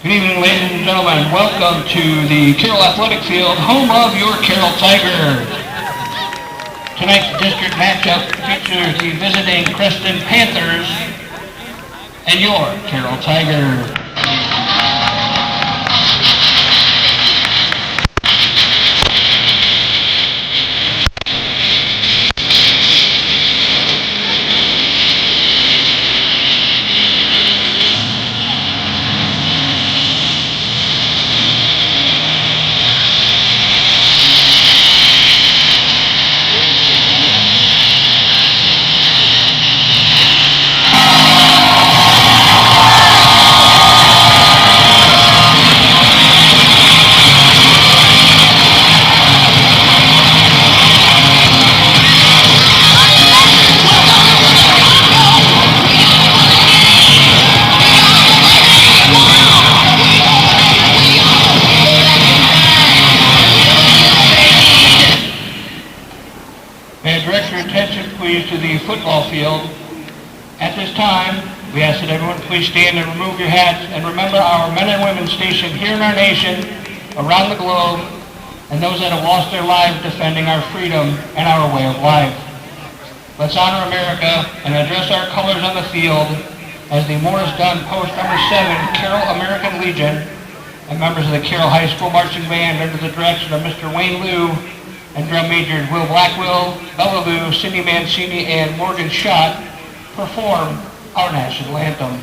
Good evening, ladies and gentlemen. Welcome to the Carroll Athletic Field, home of your Carroll Tigers. Tonight's district matchup features the visiting Creston Panthers and your Carroll Tigers. To the football field. At this time, we ask that everyone please stand and remove your hats and remember our men and women stationed here in our nation, around the globe, and those that have lost their lives defending our freedom and our way of life. Let's honor America and address our colors on the field as the Morris Gunn Post number 7 Carroll American Legion and members of the Carroll High School Marching Band under the direction of Mr. Wayne Liu and drum majors Will Blackwell, Bellevue, Cindy Mancini, and Morgan Schott perform our national anthem.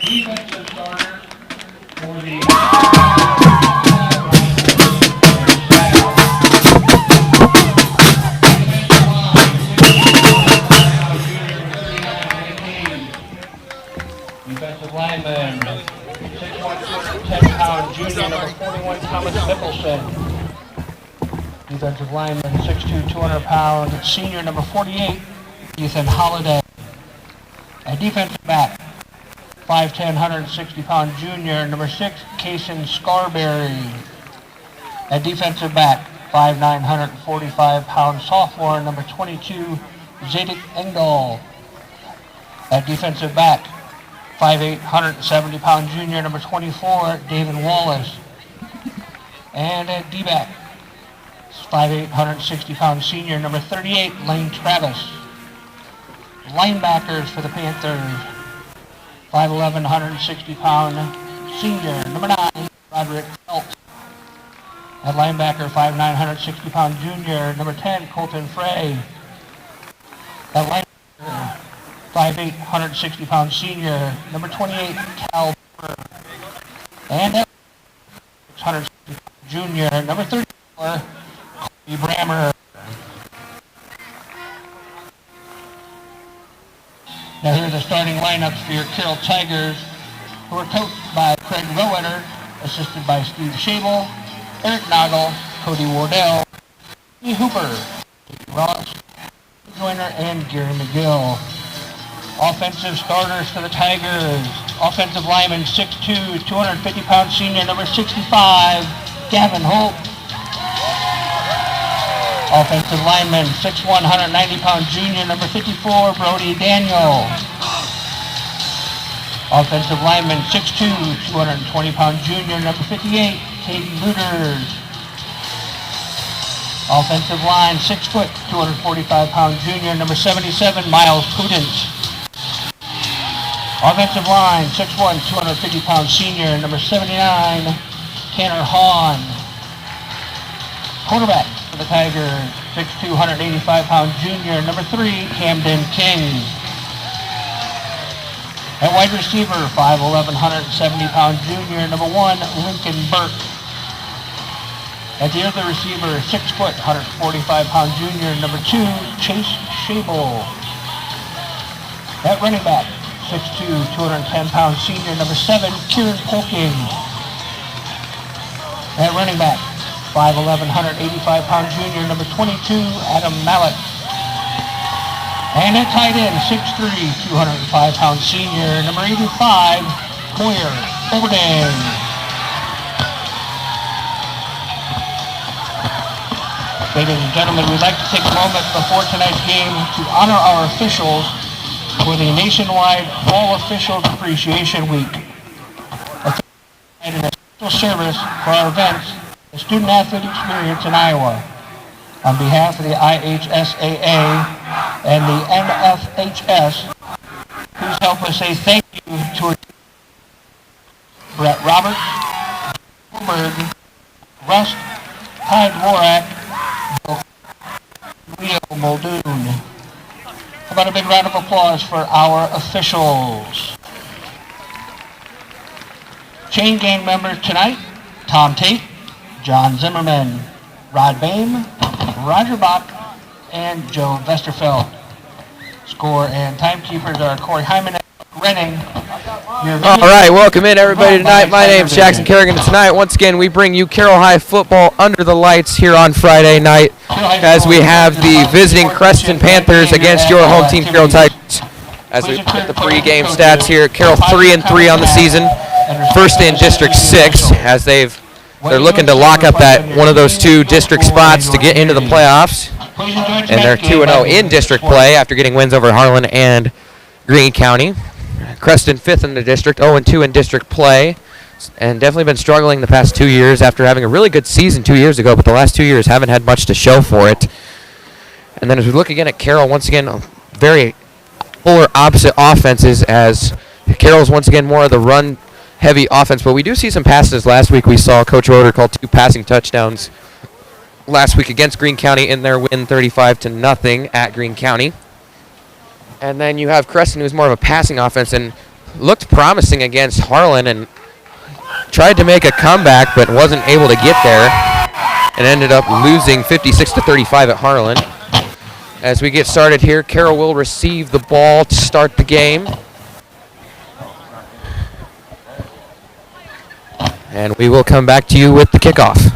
Defensive starter for the defensive lineman, 6'1", 210-pound junior, number 41, Thomas Mickelson. Defensive lineman, 6'2", 200-pound senior, number 48, Ethan Holliday. A defensive back, 5'10", 160-pound junior, number 6, Kason Scarberry. A defensive back, 5'9", 145-pound sophomore, number 22, Zadok Engdahl. A defensive back, 5'8", 170-pound junior, number 24, David Wallace. And a D-back, 5'8", 160-pound senior, number 38, Lane Travis. Linebackers for the Panthers, 5'11", 160-pound senior, number 9, Roderick Felt. At linebacker, 5'9", 160-pound junior, number 10, Colton Frey. At linebacker, 5'8", 160-pound senior, number 28, Cal Burr. And at 160-pound junior, number 34, Corey Brammer. Now here are the starting lineups for your Carroll Tigers, who are coached by Craig Rowetter, assisted by Steve Schabel, Eric Nagel, Cody Wardell, Lee Hooper, Ross Joyner, and Gary McGill. Offensive starters for the Tigers. Offensive lineman, 6'2", 250-pound senior, number 65, Gavin Holt. Offensive lineman, 6'1", 190-pound junior, number 54, Brody Daniel. Offensive lineman, 6'2", 220-pound junior, number 58, Katie Luters. Offensive line, 6 foot, 245-pound junior, number 77, Miles Pudence. Offensive line, 6'1", 250-pound senior, number 79, Tanner Hahn. Quarterback for the Tigers, 6'2", 185-pound junior, number 3, Camden King. At wide receiver, 5'11", 170-pound junior, number 1, Lincoln Burke. At the other receiver, 6 foot, 145-pound junior, number 2, Chase Schabel. At running back, 6'2", 210-pound senior, number 7, Kieran Polking. At running back, 5'11", 185-pound junior, number 22, Adam Mallett. And at tight end, 6'3", 205-pound senior, number 85, Moyer Overden. Ladies and gentlemen, we'd like to take a moment before tonight's game to honor our officials for the nationwide Fall Officials Appreciation Week. And a special service for our events, the Student Athlete Experience in Iowa. On behalf of the IHSAA and the NFHS, please help us say thank you to Brett Roberts, Goldberg, Rust, Hyde Dvorak, Leo Muldoon. How about a big round of applause for our officials? Chain gang members tonight, Tom Tate, John Zimmerman, Rod Bain, Roger Bach, and Joe Vesterfeld. Score and timekeepers are Corey Hyman, Renning. All right, welcome in everybody tonight. My name's Jackson Kerrigan, and tonight, once again, we bring you Carroll High football under the lights here on Friday night as we have the visiting Creston Panthers against your home team, Carroll Tigers. As we put the pregame stats here, Carroll 3-3 on the season, first in District 6, as they're looking to lock up that one of those two district spots to get into the playoffs. And they're 2-0 in district play after getting wins over Harlan and Greene County. Creston 5th in the district, 0-2 in district play, and definitely been struggling the past 2 years after having a really good season 2 years ago, but the last 2 years haven't had much to show for it. And then as we look again at Carroll, once again, very polar opposite offenses, as Carroll's once again more of the run-heavy offense, but we do see some passes. Last week we saw Coach Roeder call 2 passing touchdowns last week against Greene County in their win 35-0 at Greene County. And then you have Creston, who's more of a passing offense, and looked promising against Harlan and tried to make a comeback but wasn't able to get there and ended up losing 56-35 at Harlan. As we get started here, Carroll will receive the ball to start the game. And we will come back to you with the kickoff.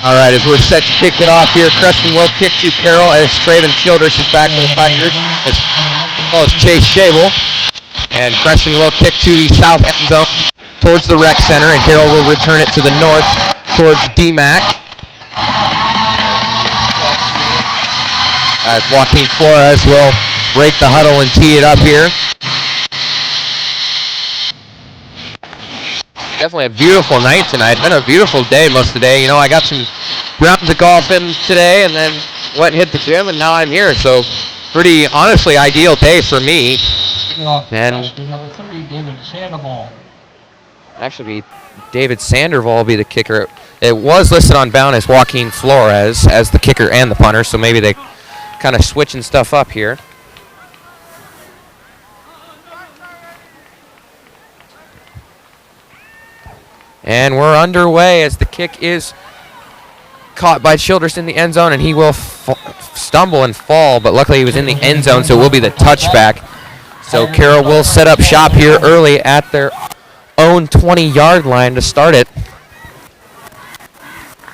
All right, as we're set to kick it off here, Creston will kick to Carroll as Traven Childress is back with the Tigers, as well as Chase Shable. And Creston will kick to the south end zone towards the rec center, and Carroll will return it to the north towards DMAC. As Joaquin Flores will break the huddle and tee it up here. Definitely a beautiful night tonight. Been a beautiful day most of the day. You know, I got some rounds of golf in today and then went and hit the gym and now I'm here. So pretty honestly ideal day for me. And number 3, David Sandoval. Actually, David Sandoval will be the kicker. It was listed on Bound as Joaquin Flores as the kicker and the punter, so maybe they kind of switching stuff up here. And we're underway as the kick is caught by Childress in the end zone, and he will stumble and fall, but luckily he was in the end zone, so it will be the touchback. So Carroll will set up shop here early at their own 20-yard line to start it.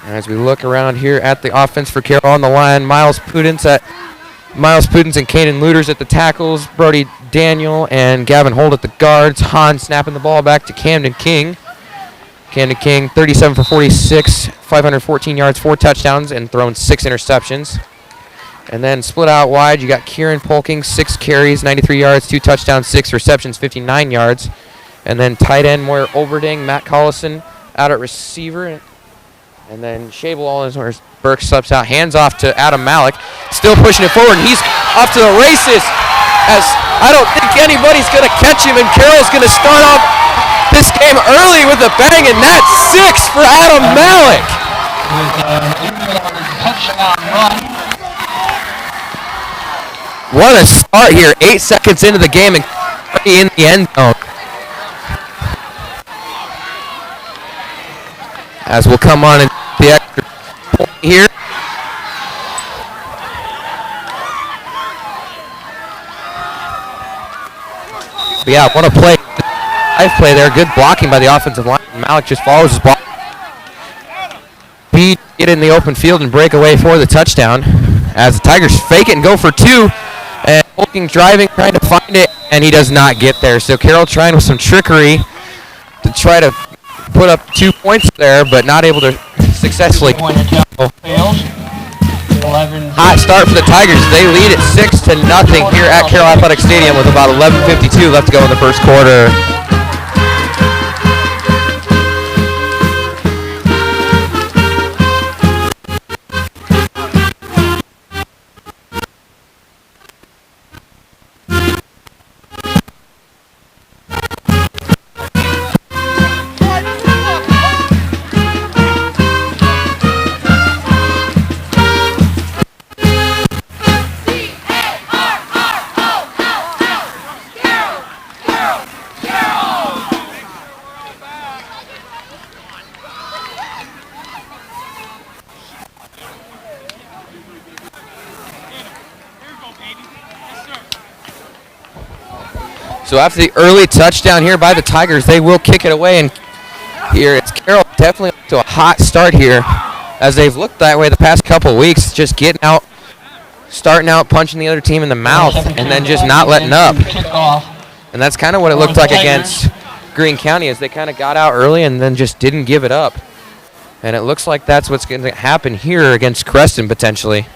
As we look around here at the offense for Carroll on the line, Miles Pudence and Kaden Looters at the tackles, Brody Daniel and Gavin Holt at the guards, Hahn snapping the ball back to Camden King. Camden King, 37 for 46, 514 yards, 4 touchdowns, and thrown 6 interceptions. And then split out wide, you got Kieran Polking, 6 carries, 93 yards, 2 touchdowns, 6 receptions, 59 yards. And then tight end Moyer Oberding, Matt Collison out at receiver. And then Shable all is where Burke subs out, hands off to Adam Malik, still pushing it forward, and he's off to the races. As I don't think anybody's going to catch him, and Carroll's going to start off this game early with a bang, and that's 6 for Adam Malik. What a start here, 8 seconds into the game and in the end zone. As we'll come on and the extra point here. But yeah, what a play. Nice play there. Good blocking by the offensive line. Malik just follows his ball. Beat it in the open field and break away for the touchdown. As the Tigers fake it and go for 2. And Polking driving, trying to find it, and he does not get there. So Carroll trying with some trickery to try to put up 2 points there, but not able to successfully. Hot start for the Tigers. They lead at 6-0 here at Carroll Athletic Stadium with about 11:52 left to go in the first quarter. So after the early touchdown here by the Tigers, they will kick it away. And here it's Carroll definitely up to a hot start here, as they've looked that way the past couple weeks, just getting out, starting out, punching the other team in the mouth, and then just not letting up. And that's kind of what it looked like against Greene County, as they kind of got out early and then just didn't give it up. And it looks like that's what's going to happen here against Creston potentially.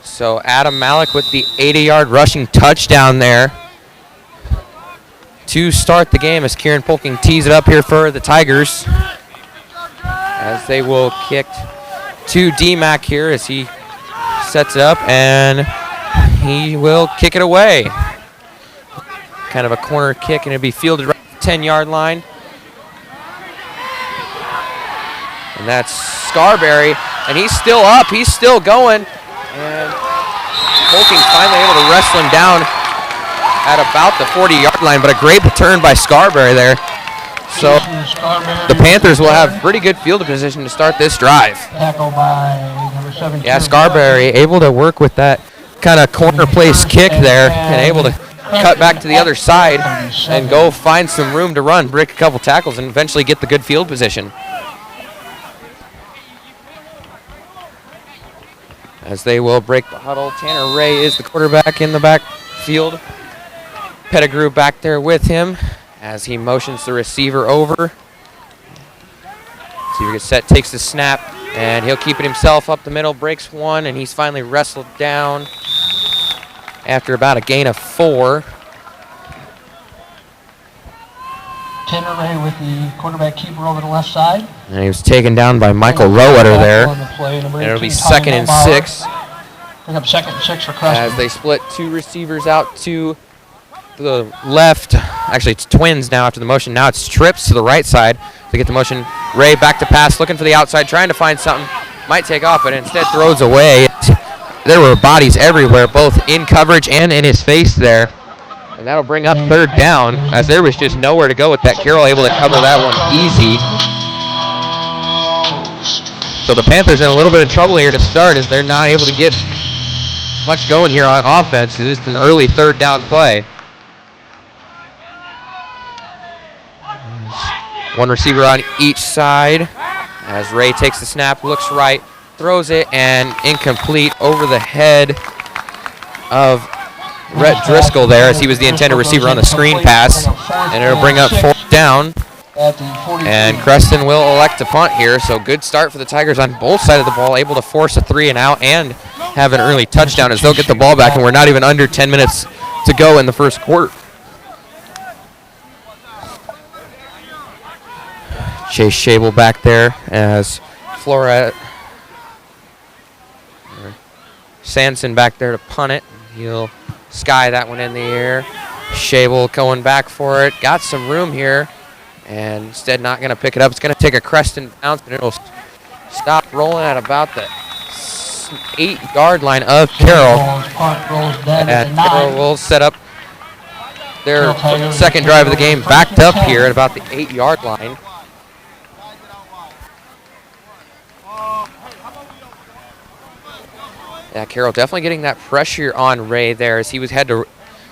So Adam Malik with the 80-yard rushing touchdown there to start the game, as Kieran Polking tees it up here for the Tigers, as they will kick to D-Mac here as he sets it up, and he will kick it away. Kind of a corner kick, and it'll be fielded right at the 10-yard line. And that's Scarberry, and he's still up, he's still going, and Polking's finally able to wrestle him down at about the 40-yard line, but a great return by Scarberry there. So the Panthers will have pretty good field position to start this drive. Tackle by number 17. Yeah, Scarberry able to work with that kind of corner place kick there, and able to cut back to the other side and go find some room to run, break a couple tackles, and eventually get the good field position. As they will break the huddle, Tanner Ray is the quarterback in the backfield. Pettigrew back there with him as he motions the receiver over. Receiver gets set, takes the snap, and he'll keep it himself up the middle, breaks one, and he's finally wrestled down after about a gain of 4. Tanner Ray with the quarterback keeper over the left side. And he was taken down by Michael Rowetter there. And it'll be 2nd and 6. Bring up 2nd and 6 for Creston. As they split 2 receivers out to the left. Actually, it's twins now after the motion. Now it's trips to the right side. They get the motion. Ray back to pass, looking for the outside, trying to find something. Might take off, but instead throws away. There were bodies everywhere, both in coverage and in his face there. And that'll bring up 3rd down, as there was just nowhere to go with that. Carroll able to cover that one easy. So the Panthers in a little bit of trouble here to start, as they're not able to get much going here on offense. It is an early 3rd down play. One receiver on each side, as Ray takes the snap, looks right, throws it, and incomplete over the head of Rhett Driscoll there, as he was the intended receiver on the screen pass, and it'll bring up 4th down. And Creston will elect to punt here, so good start for the Tigers on both sides of the ball, able to force a 3 and out and have an early touchdown, as they'll get the ball back, and we're not even under 10 minutes to go in the first quarter. Chase Shable back there as Flora Sanson back there to punt it. He'll sky that one in the air. Shable going back for it. Got some room here, and instead not going to pick it up. It's going to take a Creston bounce, and it'll stop rolling at about the 8-yard line of Carroll. And Carroll will set up their 2nd drive of the game, backed up here at about the 8-yard line. Yeah, Carroll definitely getting that pressure on Ray there, as he had to,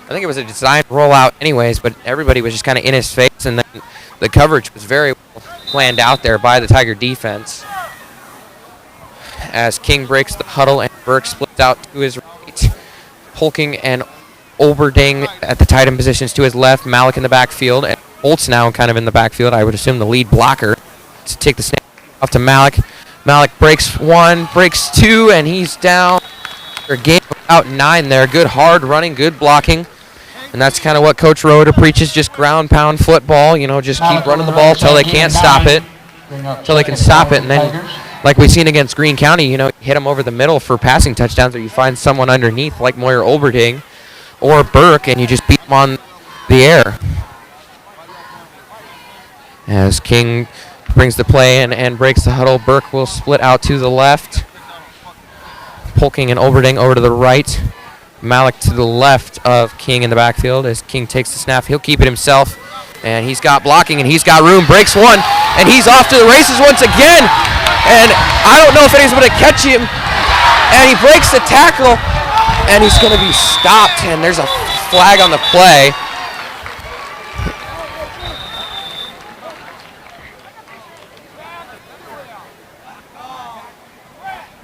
I think it was a designed rollout anyways, but everybody was just kind of in his face, and then the coverage was very well planned out there by the Tiger defense. As King breaks the huddle and Burke splits out to his right. Polking and Olberding at the tight end positions to his left. Malik in the backfield, and Holtz now kind of in the backfield. I would assume the lead blocker to take the snap off to Malik. Malik breaks 1, breaks 2, and he's down. A game of about 9 there. Good hard running, good blocking. And that's kind of what Coach Roeder preaches, just ground pound football. You know, just keep running the ball until they can't stop it. Until they can stop it. And then, like we've seen against Greene County, you know, hit them over the middle for passing touchdowns, or you find someone underneath like Moyer Olberding or Burke, and you just beat them on the air. As King brings the play in and breaks the huddle, Burke will split out to the left. Polking and Olberding over to the right. Malik to the left of King in the backfield. As King takes the snap, he'll keep it himself. And he's got blocking, and he's got room. Breaks 1, and he's off to the races once again. And I don't know if anyone's going to catch him And he breaks the tackle, and he's going to be stopped, and there's a flag on the play.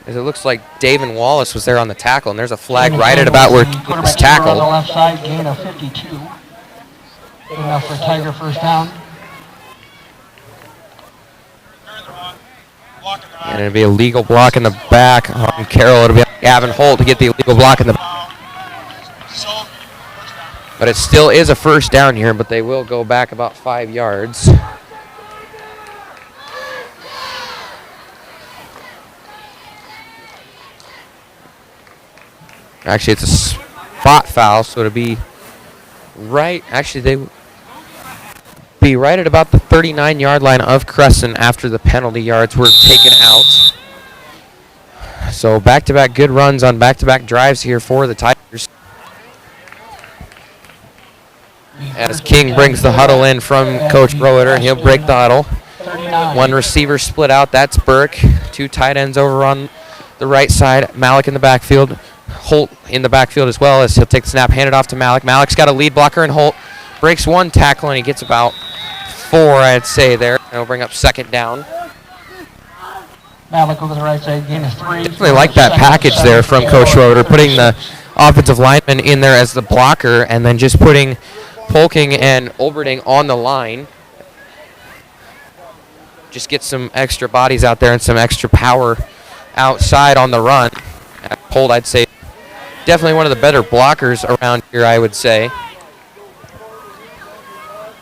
As it looks like David Wallace was there on the tackle, and there's a flag right at about where he was tackled. On the left side, gain of 52. Good enough for a Tiger first down. And it'll be a legal block in the back on Carroll. It'll be Gavin Holt to get the illegal block in the back. But it still is a first down here, but they will go back about 5 yards. Actually, it's a spot foul, so it'll be right. Actually, they be right at about the 39-yard line of Creston after the penalty yards were taken out. So back-to-back good runs on back-to-back drives here for the Tigers. As King brings the huddle in from Coach Roeder, and he'll break the huddle. One receiver split out. That's Burke. Two tight ends over on the right side. Malik in the backfield. Holt in the backfield as well, as he'll take the snap, hand it off to Malik. Malik's got a lead blocker, and Holt breaks one tackle, and he gets about 4, I'd say, there. And he'll bring up second down. Malik over the right side, gain of 3. Definitely like that package there from Coach Roeder, putting the offensive lineman in there as the blocker, and then just putting Polking and Olberding on the line. Just get some extra bodies out there and some extra power outside on the run. Holt, I'd say, definitely one of the better blockers around here, I would say.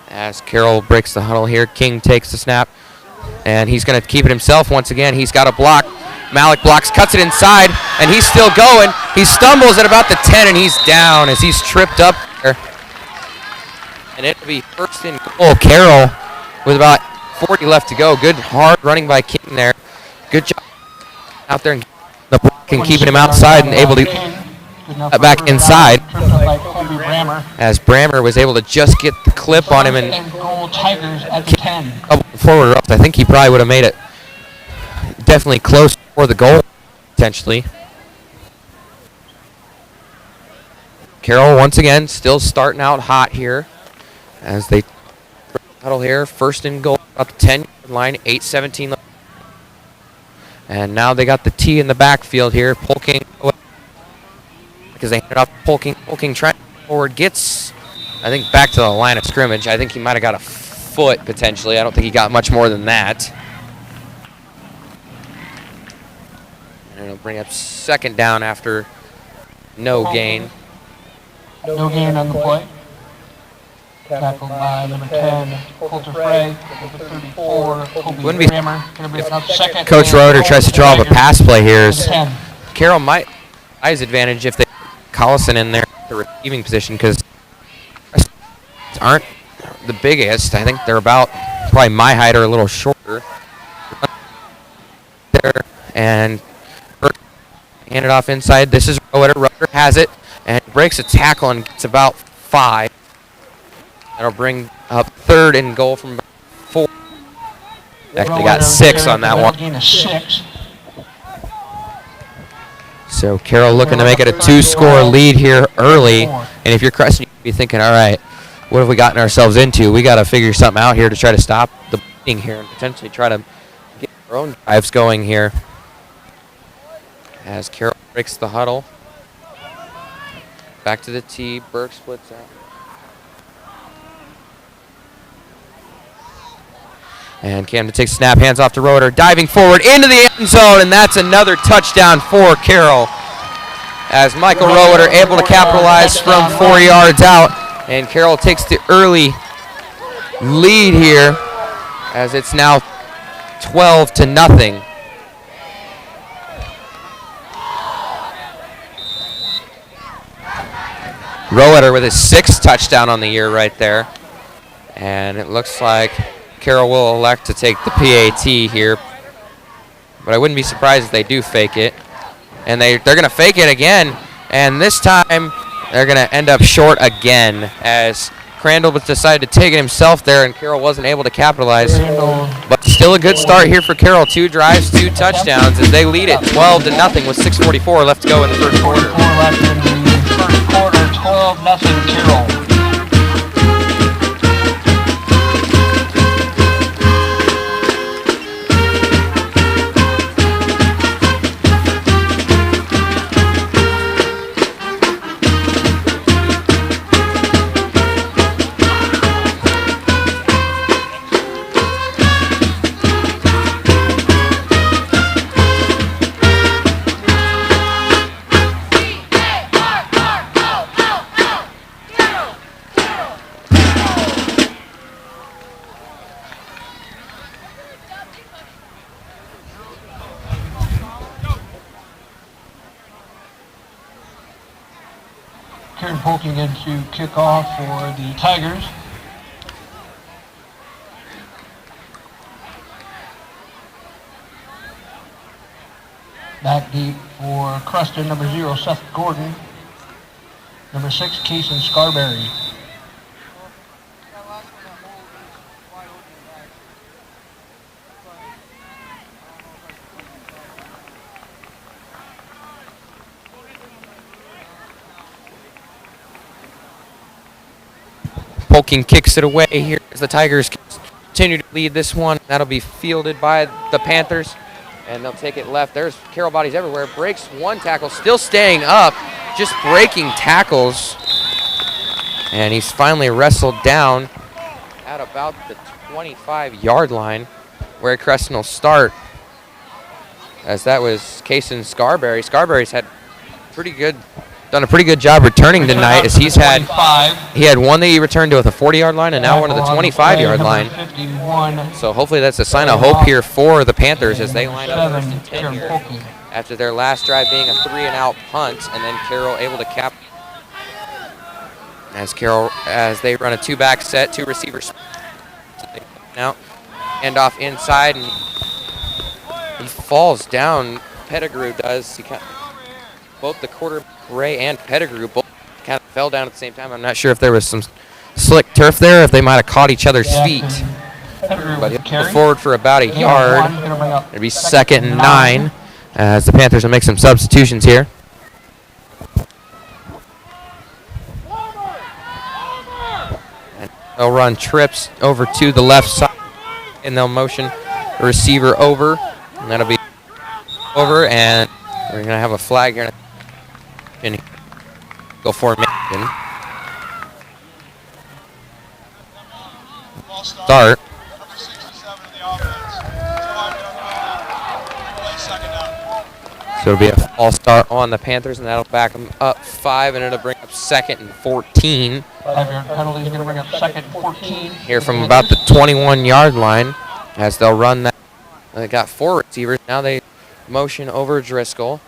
As Carroll breaks the huddle here, King takes the snap, and he's going to keep it himself once again. He's got a block. Malik blocks, cuts it inside, and he's still going. He stumbles at about the 10, and he's down as he's tripped up there. And it'll be first and goal. Carroll with about 40 left to go. Good hard running by King there. Good job out there and the block and keeping him outside and able to back inside. As Brammer was able to just get the clip on him and Tigers at the 10. Forward, or else I think he probably would have made it definitely close for the goal, potentially. Carroll once again still starting out hot here as they huddle here. First and goal about the 10-yard line, 8:17 left. And now they got the T in the backfield here. Polking, because they handed off to Polking. Polking trying forward, gets, I think, back to the line of scrimmage. I think he might have got a foot, potentially. I don't think he got much more than that. And it'll bring up second down after no gain. No gain on the play. Tackled by number 10, Coulter Frey, number 34, Kobe Brammer. Going to bring up second. Coach Roeder tries to draw up a pass play here. Carroll might have his advantage if they put Collison in there at the receiving position, because aren't the biggest. I think they're about probably my height or a little shorter. There, and hand it off inside. This is Roeder. Roeder has it and breaks a tackle and gets about 5. That'll bring up third and goal from 4. Actually got 6 on that one. So Carroll looking to make it a 2-score lead here early. And if you're Creston, you'd be thinking, all right, what have we gotten ourselves into? We got to figure something out here to try to stop the bleeding here and potentially try to get our own drives going here. As Carroll breaks the huddle. Back to the T. Burke splits out. And Camden takes snap, hands off to Roeder, diving forward into the end zone, and that's another touchdown for Carroll. As Michael Roeder able to capitalize from 4 yards out, and Carroll takes the early lead here, as it's now 12-0. Roeder with his 6th touchdown on the year right there, and it looks like Carroll will elect to take the PAT here, but I wouldn't be surprised if they do fake it. And they're going to fake it again, and this time they're going to end up short again as Crandall was decided to take it himself there, and Carroll wasn't able to capitalize. But still a good start here for Carroll. 2 drives, 2 touchdowns as they lead it 12-0 with 6:44 left to go in the first quarter. 4 left in the first quarter, 12-0 Carroll. Karen poking into kickoff for the Tigers. Back deep for Creston, number 0, Seth Gordon. Number 6, Creston Scarberry. Polking kicks it away here as the Tigers continue to lead this one. That'll be fielded by the Panthers, and they'll take it left. There's Carroll bodies everywhere. Breaks 1 tackle, still staying up, just breaking tackles. And he's finally wrestled down at about the 25-yard line where Creston will start, as that was Creston Scarberry. Scarberry's had done a pretty good job returning tonight, as he had one that he returned to at the 40-yard line, and now one at the 25-yard line. So hopefully that's a sign of hope here for the Panthers as they line up first and 10 here after their last drive being a 3-and-out punt, and then Carroll able to cap as they run a 2-back set, 2 receivers. Now hand off inside, and he falls down. Pettigrew does. Both the quarterback, Ray and Pettigrew, both kind of fell down at the same time. I'm not sure if there was some slick turf there, if they might have caught each other's feet. But he'll go forward for about a yard. It'll be 2nd and 9 as the Panthers will make some substitutions here. And they'll run trips over to the left side, and they'll motion the receiver over, and that'll be over, and we're going to have a flag here. And go for Macon. Start. So it'll be a false start on the Panthers, and that'll back them up 5, and it'll bring up 2nd and 14. 5-yard penalty is going to bring up 2nd and 14. Here from about the 21-yard line, as they'll run that. They got 4 receivers. Now they motion over Driscoll.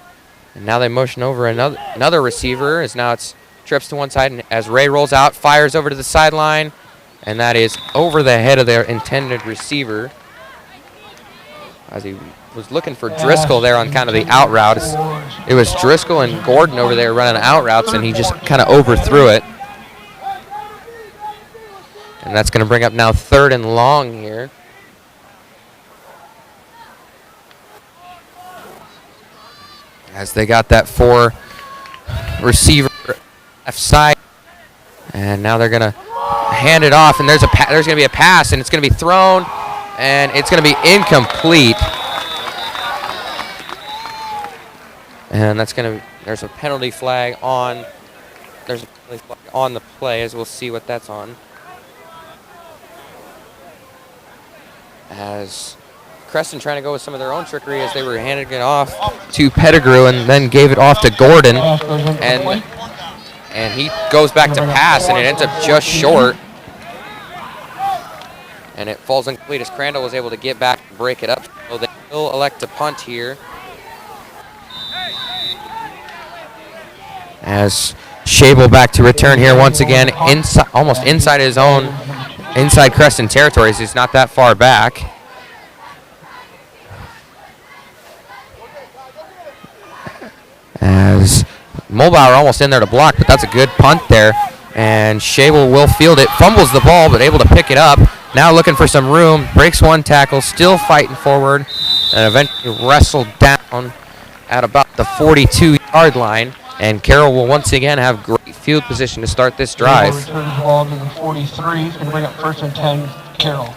And now they motion over another receiver, as now it's trips to one side, and as Ray rolls out, fires over to the sideline, and that is over the head of their intended receiver. As he was looking for Driscoll there on kind of the out route. It was Driscoll and Gordon over there running out routes, and he just kind of overthrew it. And that's going to bring up now 3rd and long here. As they got that 4 receiver left side, and now they're gonna hand it off, and there's gonna be a pass, and it's gonna be thrown, and it's gonna be incomplete, and there's a penalty flag on the play, as we'll see what that's on. As Creston trying to go with some of their own trickery, as they were handing it off to Pettigrew and then gave it off to Gordon, and he goes back to pass, and it ends up just short, and it falls incomplete as Crandall was able to get back and break it up. So they will elect to punt here, as Shable back to return here once again, almost inside his own Creston territories. He's not that far back. As Mulbauer almost in there to block, but that's a good punt there And Shable will field it, fumbles the ball, but able to pick it up. Now looking for some room, breaks one tackle, still fighting forward, and eventually wrestled down at about the 42-yard line. And Carroll will once again have great field position to start this drive. Shable returns the ball to the 43. He's going to bring up 1st and 10, Carroll.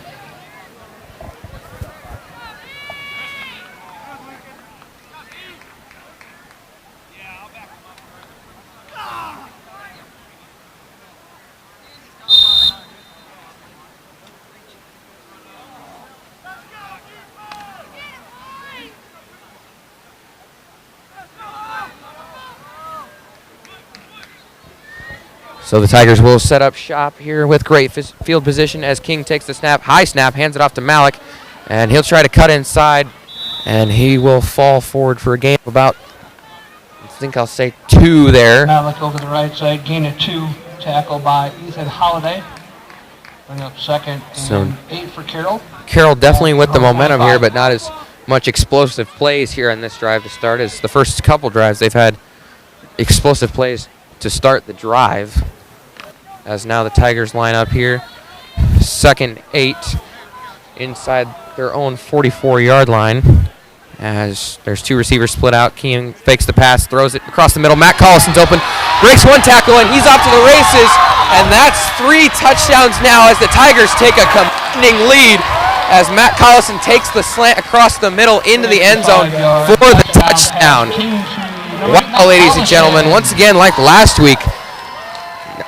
So the Tigers will set up shop here with great field position as King takes the snap, high snap, hands it off to Malik, and he'll try to cut inside, and he will fall forward for a gain of about, I think I'll say 2 there. Malik over the right side, gain of 2, tackle by Ethan Holiday. Bring up 2nd and 8 for Carroll. Carroll definitely with the momentum here, but not as much explosive plays here on this drive to start as the first couple drives. They've had explosive plays to start the drive. As now the Tigers line up here. 2nd 8 inside their own 44-yard line. As there's 2 receivers split out. King fakes the pass, throws it across the middle. Matt Collison's open, breaks one tackle, and he's off to the races. And that's 3 touchdowns now as the Tigers take a commanding lead as Matt Collison takes the slant across the middle into the end zone for the touchdown. Wow, ladies and gentlemen, once again, like last week,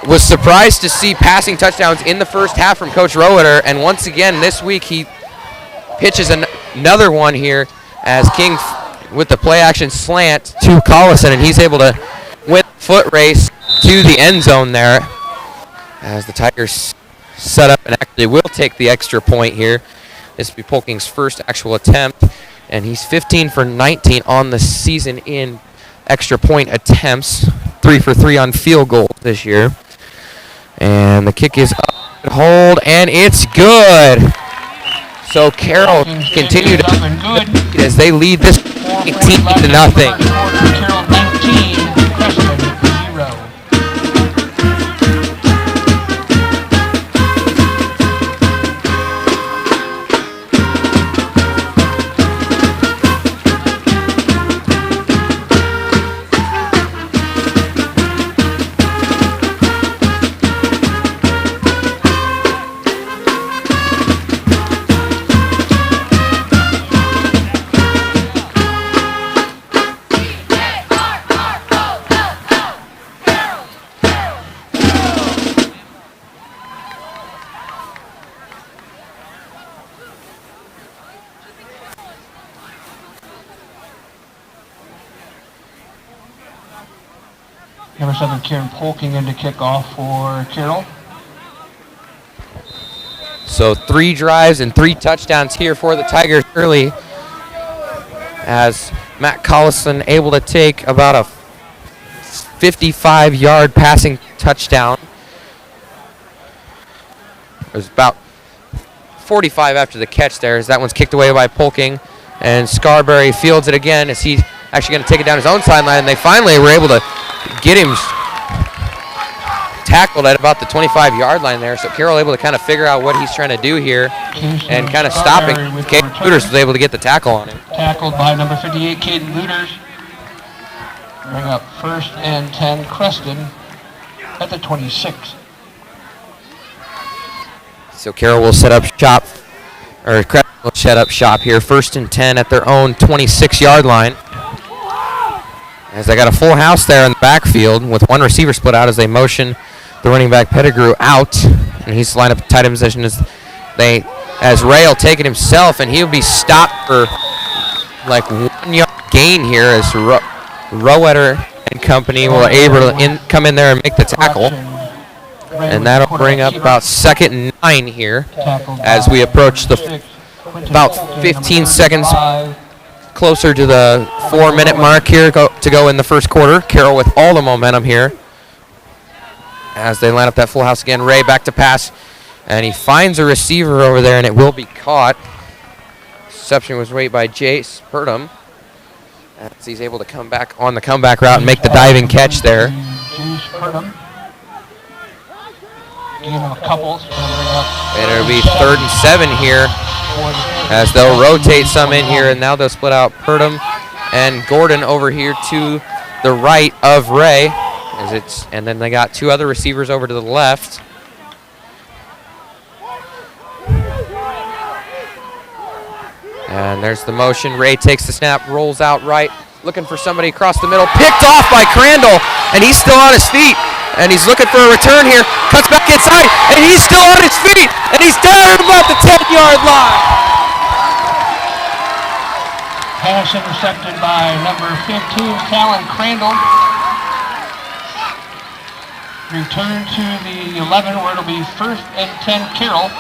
was surprised to see passing touchdowns in the first half from Coach Roeder, and once again this week he pitches another one here as King with the play-action slant to Collison, and he's able to win foot race to the end zone there as the Tigers set up and actually will take the extra point here. This will be Polking's first actual attempt, and he's 15 for 19 on the season in extra point attempts, 3 for 3 on field goals this year. And the kick is up, hold, and it's good. So Carroll continue to as they lead this 18-0. Carroll 19, Creston 0. Number 7, Kieran Polking into kickoff for Carroll. So 3 drives and 3 touchdowns here for the Tigers early as Matt Collison able to take about a 55-yard passing touchdown. It was about 45 after the catch there as that one's kicked away by Polking, and Scarberry fields it again as he's actually going to take it down his own sideline, and they finally were able to get him tackled at about the 25-yard line there. So Carroll able to kind of figure out what he's trying to do here and kind of stopping. Caden Looters was able to get the tackle on him. Tackled by number 58, Caden Looters. Bring up 1st and 10, Creston at the 26. So Carroll will set up shop, or Creston will set up shop here. 1st and 10 at their own 26-yard line. As they got a full house there in the backfield with 1 receiver split out as they motion the running back Pettigrew out, and he's lined up tight end position as Ray will take it himself, and he'll be stopped for like 1 yard gain here as Roeder and company will able to come in there and make the tackle, and that'll bring up about 2nd and 9 here as we approach the about 15 seconds closer to the 4-minute mark here to go in the first quarter. Carroll with all the momentum here as they line up that full house again. Ray back to pass, and he finds a receiver over there, and it will be caught. Reception was made by Jace Purdom as he's able to come back on the comeback route and make the diving catch there. couples. And it'll be 3rd and 7 here as they'll rotate some in here, and now they'll split out Purdom and Gordon over here to the right of Ray, and then they got 2 other receivers over to the left. And there's the motion. Ray takes the snap, rolls out right, looking for somebody across the middle. Picked off by Crandall, and he's still on his feet. And he's looking for a return here. Cuts back inside, and he's still on his feet. And he's down at about the 10-yard line. Pass intercepted by number 15, Talon Crandall. Return to the 11, where it'll be 1st and 10 Carroll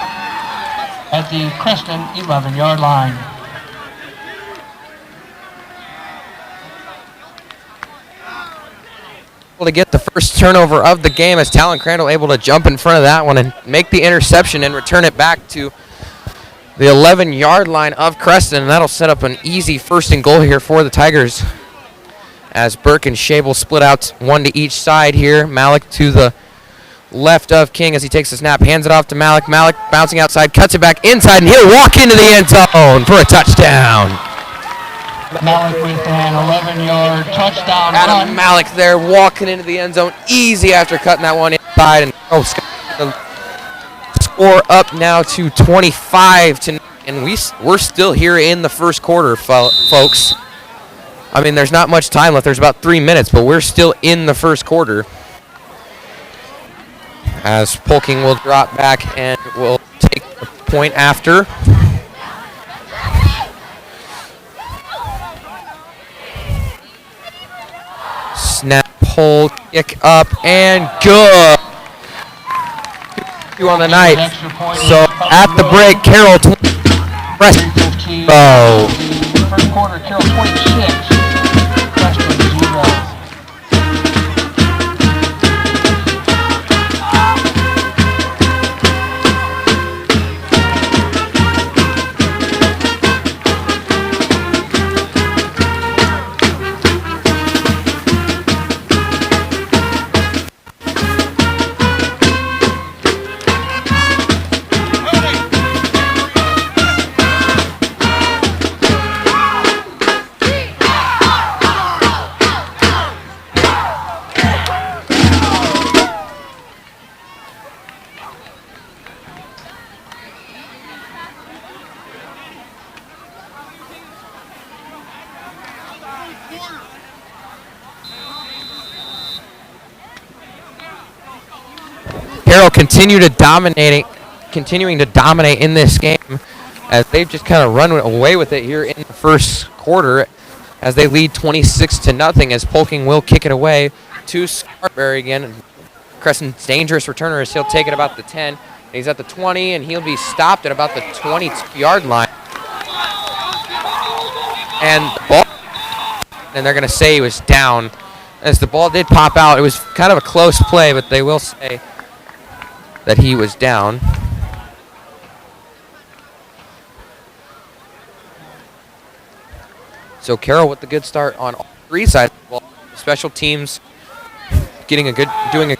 at the Creston 11-yard line. To get the first turnover of the game as Talon Crandall able to jump in front of that one and make the interception and return it back to the 11-yard line of Creston, and that'll set up an easy 1st and goal here for the Tigers as Burke and Shable split out 1 to each side here. Malik to the left of King as he takes the snap, hands it off to Malik. Malik bouncing outside, cuts it back inside, and he'll walk into the end zone for a touchdown. Malik with an 11-yard touchdown Adam run. Malik there walking into the end zone easy after cutting that one inside. And the score up now to 25 to, and we're still here in the first quarter, folks. I mean, there's not much time left. There's about 3 minutes, but we're still in the first quarter. As Polking will drop back and will take the point after. Snap, pull, kick up, and good. 2 on the night. So at the break, Carroll. First quarter, Carroll 26, Creston 0. Carroll continuing to dominate in this game as they've just kind of run away with it here in the first quarter as they lead 26-0 as Polking will kick it away to Scarberry again. Creston's dangerous returner as he'll take it about the 10. He's at the 20 and he'll be stopped at about the 22-yard line. And the ball, and they're going to say he was down as the ball did pop out. It was kind of a close play, but they will say that he was down. So Carroll with the good start on all 3 sides of the ball. Special teams doing a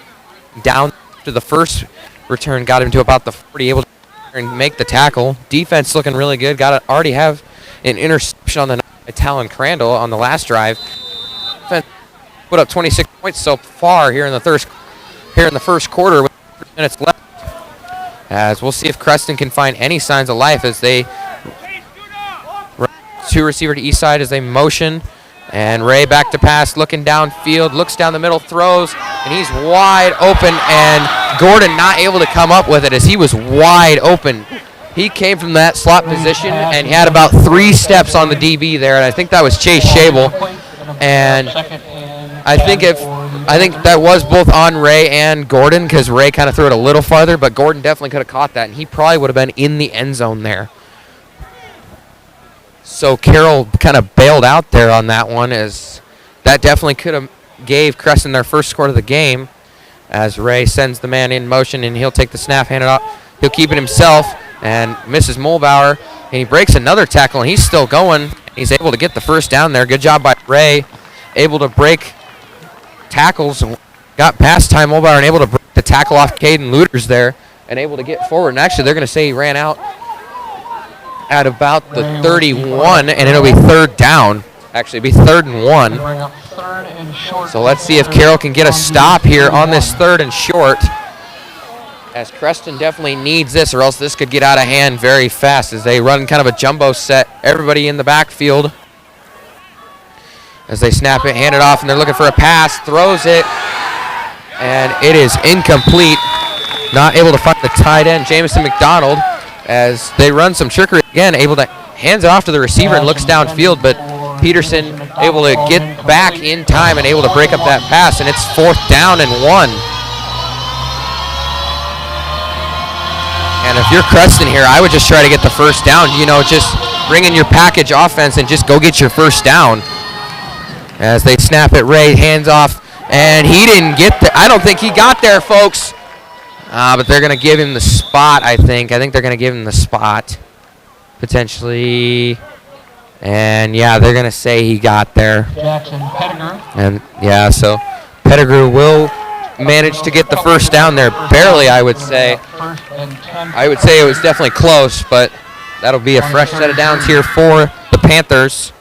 down to the first return, got him to about the 40, able to and make the tackle. Defense looking really good. Already have an interception on the night by Talon Crandall on the last drive. Defense put up 26 points so far here in the first quarter with 3 minutes left. As we'll see if Creston can find any signs of life as they 2 receiver to east side as they motion. And Ray back to pass, looking downfield, looks down the middle, throws, and he's wide open, and Gordon not able to come up with it as he was wide open. He came from that slot position, and he had about 3 steps on the DB there, and I think that was Chase Shable. And I think that was both on Ray and Gordon because Ray kind of threw it a little farther, but Gordon definitely could have caught that, and he probably would have been in the end zone there. So Carroll kind of bailed out there on that one as that definitely could have gave Creston their first score of the game as Ray sends the man in motion, and he'll take the snap, hand it off. He'll keep it himself and misses Mulbauer, and he breaks another tackle, and he's still going. He's able to get the first down there. Good job by Ray, able to break tackles, got past Ty Mulbauer and able to break the tackle off Caden Looters there and able to get forward. And actually, they're going to say he ran out at about the 31, and it'll be third down. Actually, it'll be 3rd and 1. So let's see if Carroll can get a stop here on this 3rd and short, as Creston definitely needs this, or else this could get out of hand very fast as they run kind of a jumbo set. Everybody in the backfield as they snap it, hand it off, and they're looking for a pass, throws it, and it is incomplete. Not able to find the tight end, Jamison McDonald, as they run some trickery again, able to hands it off to the receiver and looks downfield, but Peterson able to get back in time and able to break up that pass, and it's 4th down and 1. And if you're Creston here, I would just try to get the first down. You know, just bring in your package offense and just go get your first down. As they snap it, Ray hands off, and he didn't get there. I don't think he got there, folks. But they're going to give him the spot, I think. I think they're going to give him the spot, potentially. And, yeah, they're going to say he got there. Jackson Pettigrew. And, yeah, so Pettigrew will manage to get the first down there. Barely, I would say. I would say it was definitely close, but that'll be a fresh set of downs here for the Panthers.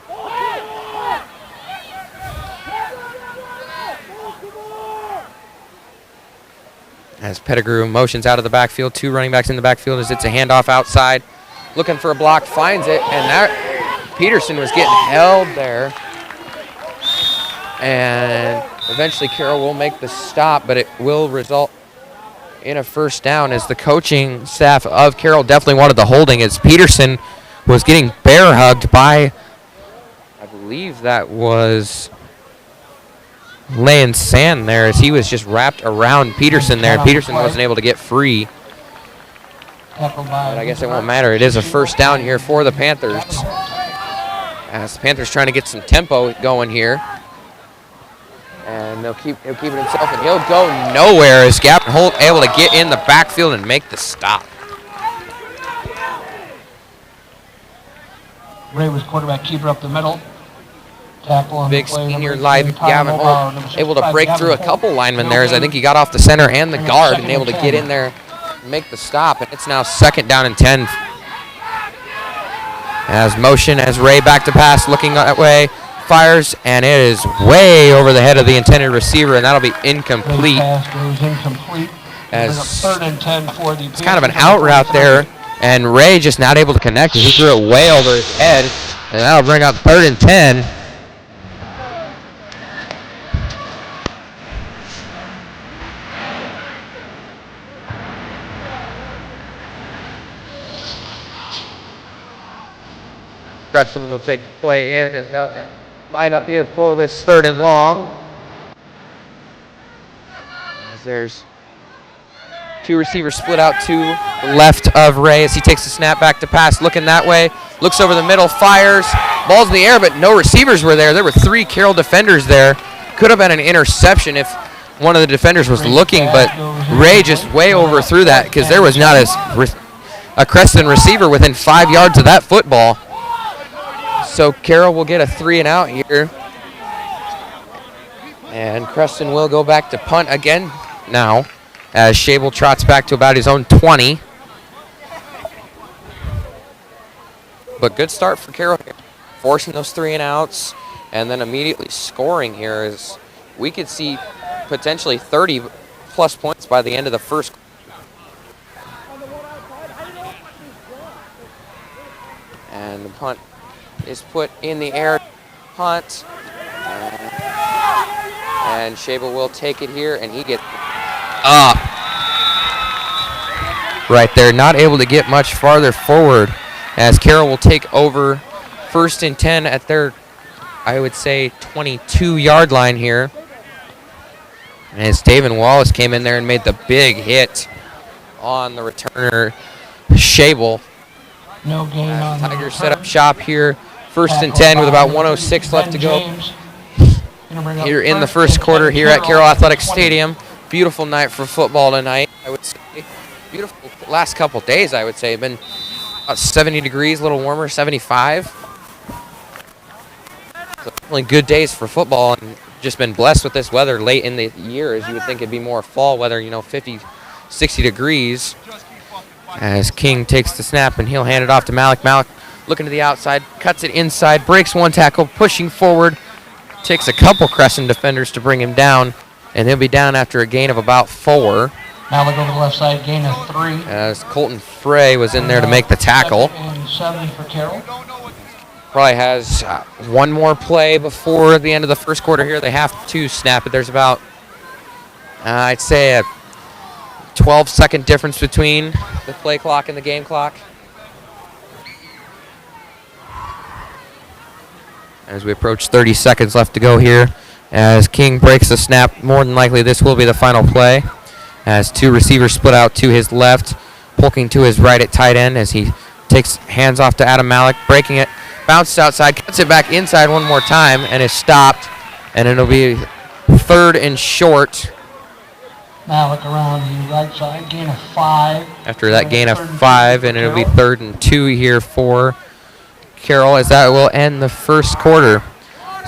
As Pettigrew motions out of the backfield, 2 running backs in the backfield as it's a handoff outside. Looking for a block, finds it, and that Peterson was getting held there. And eventually Carroll will make the stop, but it will result in a first down, as the coaching staff of Carroll definitely wanted the holding, as Peterson was getting bear hugged by, I believe that was laying sand there, as he was just wrapped around Peterson there, and Peterson wasn't able to get free. But I guess it won't matter. It is a first down here for the Panthers, as the Panthers trying to get some tempo going here. And he'll keep it himself, and he'll go nowhere, as Gavin Holt able to get in the backfield and make the stop. Ray was quarterback keeper up the middle. Big senior live Gavin Holt able to break through a couple linemen there, as I think he got off the center and the guard and able to get in there and make the stop. And it's now 2nd down and 10. As motion, as Ray back to pass, looking that way, fires, and it is way over the head of the intended receiver, and that'll be incomplete. As it's kind of an out route there, and Ray just not able to connect. He threw it way over his head, and that'll bring up 3rd and 10. Creston will take the play in and line up here for this 3rd and long. As there's 2 receivers split out to the left of Ray, as he takes the snap back to pass, looking that way, looks over the middle, fires, ball's in the air, but no receivers were there. There were 3 Carroll defenders there. Could have been an interception if one of the defenders was looking, but Ray just way overthrew that, because there was not a Creston receiver within 5 yards of that football. So Carroll will get a 3 and out here. And Creston will go back to punt again now, as Shable trots back to about his own 20. But good start for Carroll here, forcing those 3 and outs, and then immediately scoring here, as we could see potentially 30-plus points by the end of the first. And the punt is put in the air, punt, and Shable will take it here, and he gets up. Right there, not able to get much farther forward, as Carroll will take over 1st and 10 at their, I would say, 22-yard line here. And as David Wallace came in there and made the big hit on the returner, Shable. No gain on Tigers set up shop here. 1st and 10 with about 1:06 left to go here in the first quarter here at Carroll Athletic Stadium. Beautiful night for football tonight, I would say. Beautiful last couple days, I would say. Been about 70 degrees, a little warmer, 75. So definitely good days for football, and just been blessed with this weather late in the year, as you would think it'd be more fall weather, 50, 60 degrees. As King takes the snap, and he'll hand it off to Malik. Malik looking to the outside, cuts it inside, breaks one tackle, pushing forward, takes a couple Creston defenders to bring him down, and he'll be down after a gain of about 4. Malik over the left side, gain of 3. As Colton Frey was in there to make the tackle. And 7 for Carroll. Probably has one more play before the end of the first quarter here. They have to snap it. There's about, I'd say, a 12-second difference between the play clock and the game clock. As we approach 30 seconds left to go here, as King breaks the snap, more than likely this will be the final play. As 2 receivers split out to his left, Polking to his right at tight end as he takes hands off to Adam Malik, breaking it, bounces outside, cuts it back inside one more time, and is stopped. And it'll be 3rd and short. Malik around the right side, gain of 5. After that gain of 5, and it'll be 3rd and 2 here for Carroll, as that will end the first quarter.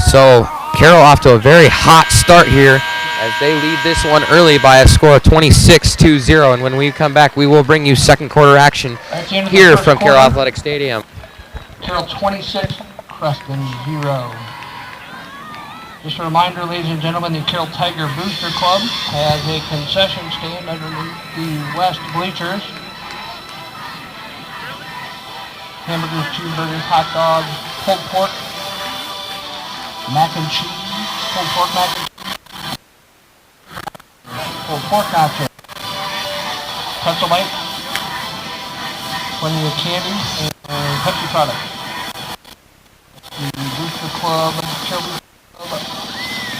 So Carroll off to a very hot start here as they lead this one early by a score of 26-0. And when we come back, we will bring you second quarter action here from Carroll Athletic Stadium. Carroll 26, Creston 0. Just a reminder, ladies and gentlemen, the Carroll Tiger Booster Club has a concession stand underneath the west bleachers. Hamburgers, cheeseburgers, hot dogs, pulled pork, mac and cheese, pulled pork mac and cheese, pulled pork nachos, pretzel bites, plenty of candy, and Pepsi products. The Booster Club, Carroll Booster Club,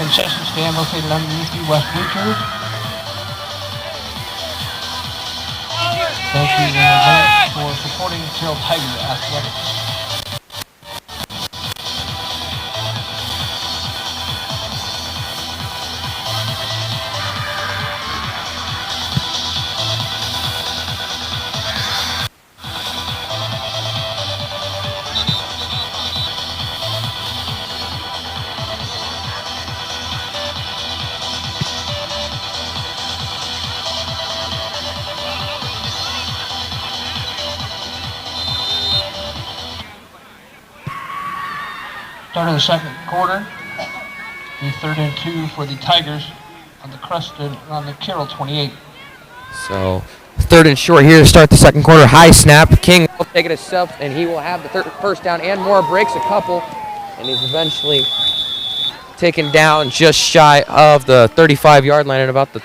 concession stand located underneath the west bleachers. Thank you in advance for supporting Carroll Tiger Athletics. Start of the second quarter. The 3rd and 2 for the Tigers on the Creston, on the Carroll 28. So 3rd and short here to start the second quarter. High snap. King will take it himself, and he will have the first down and more. Breaks a couple, and he's eventually taken down just shy of the 35-yard line at about the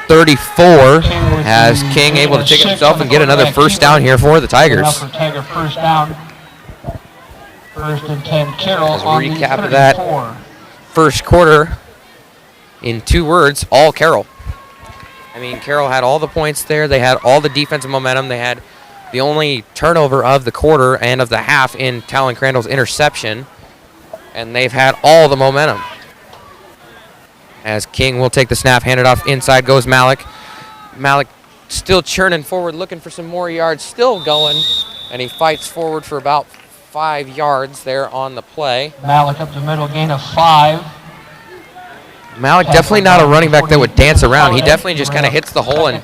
34. As King able to take it himself and get another first down here for the Tigers. For Tiger first down. 1st and 10, Carroll As a on the recap 34. of that first quarter, in 2 words, all Carroll. I mean, Carroll had all the points there. They had all the defensive momentum. They had the only turnover of the quarter and of the half in Talon Crandall's interception. And they've had all the momentum. As King will take the snap, hand it off inside goes Malik. Malik still churning forward, looking for some more yards, still going. And he fights forward for about 5 yards there on the play. Malik up the middle, gain of 5. Malik definitely not a running back that would dance around. He definitely just kind of hits the hole and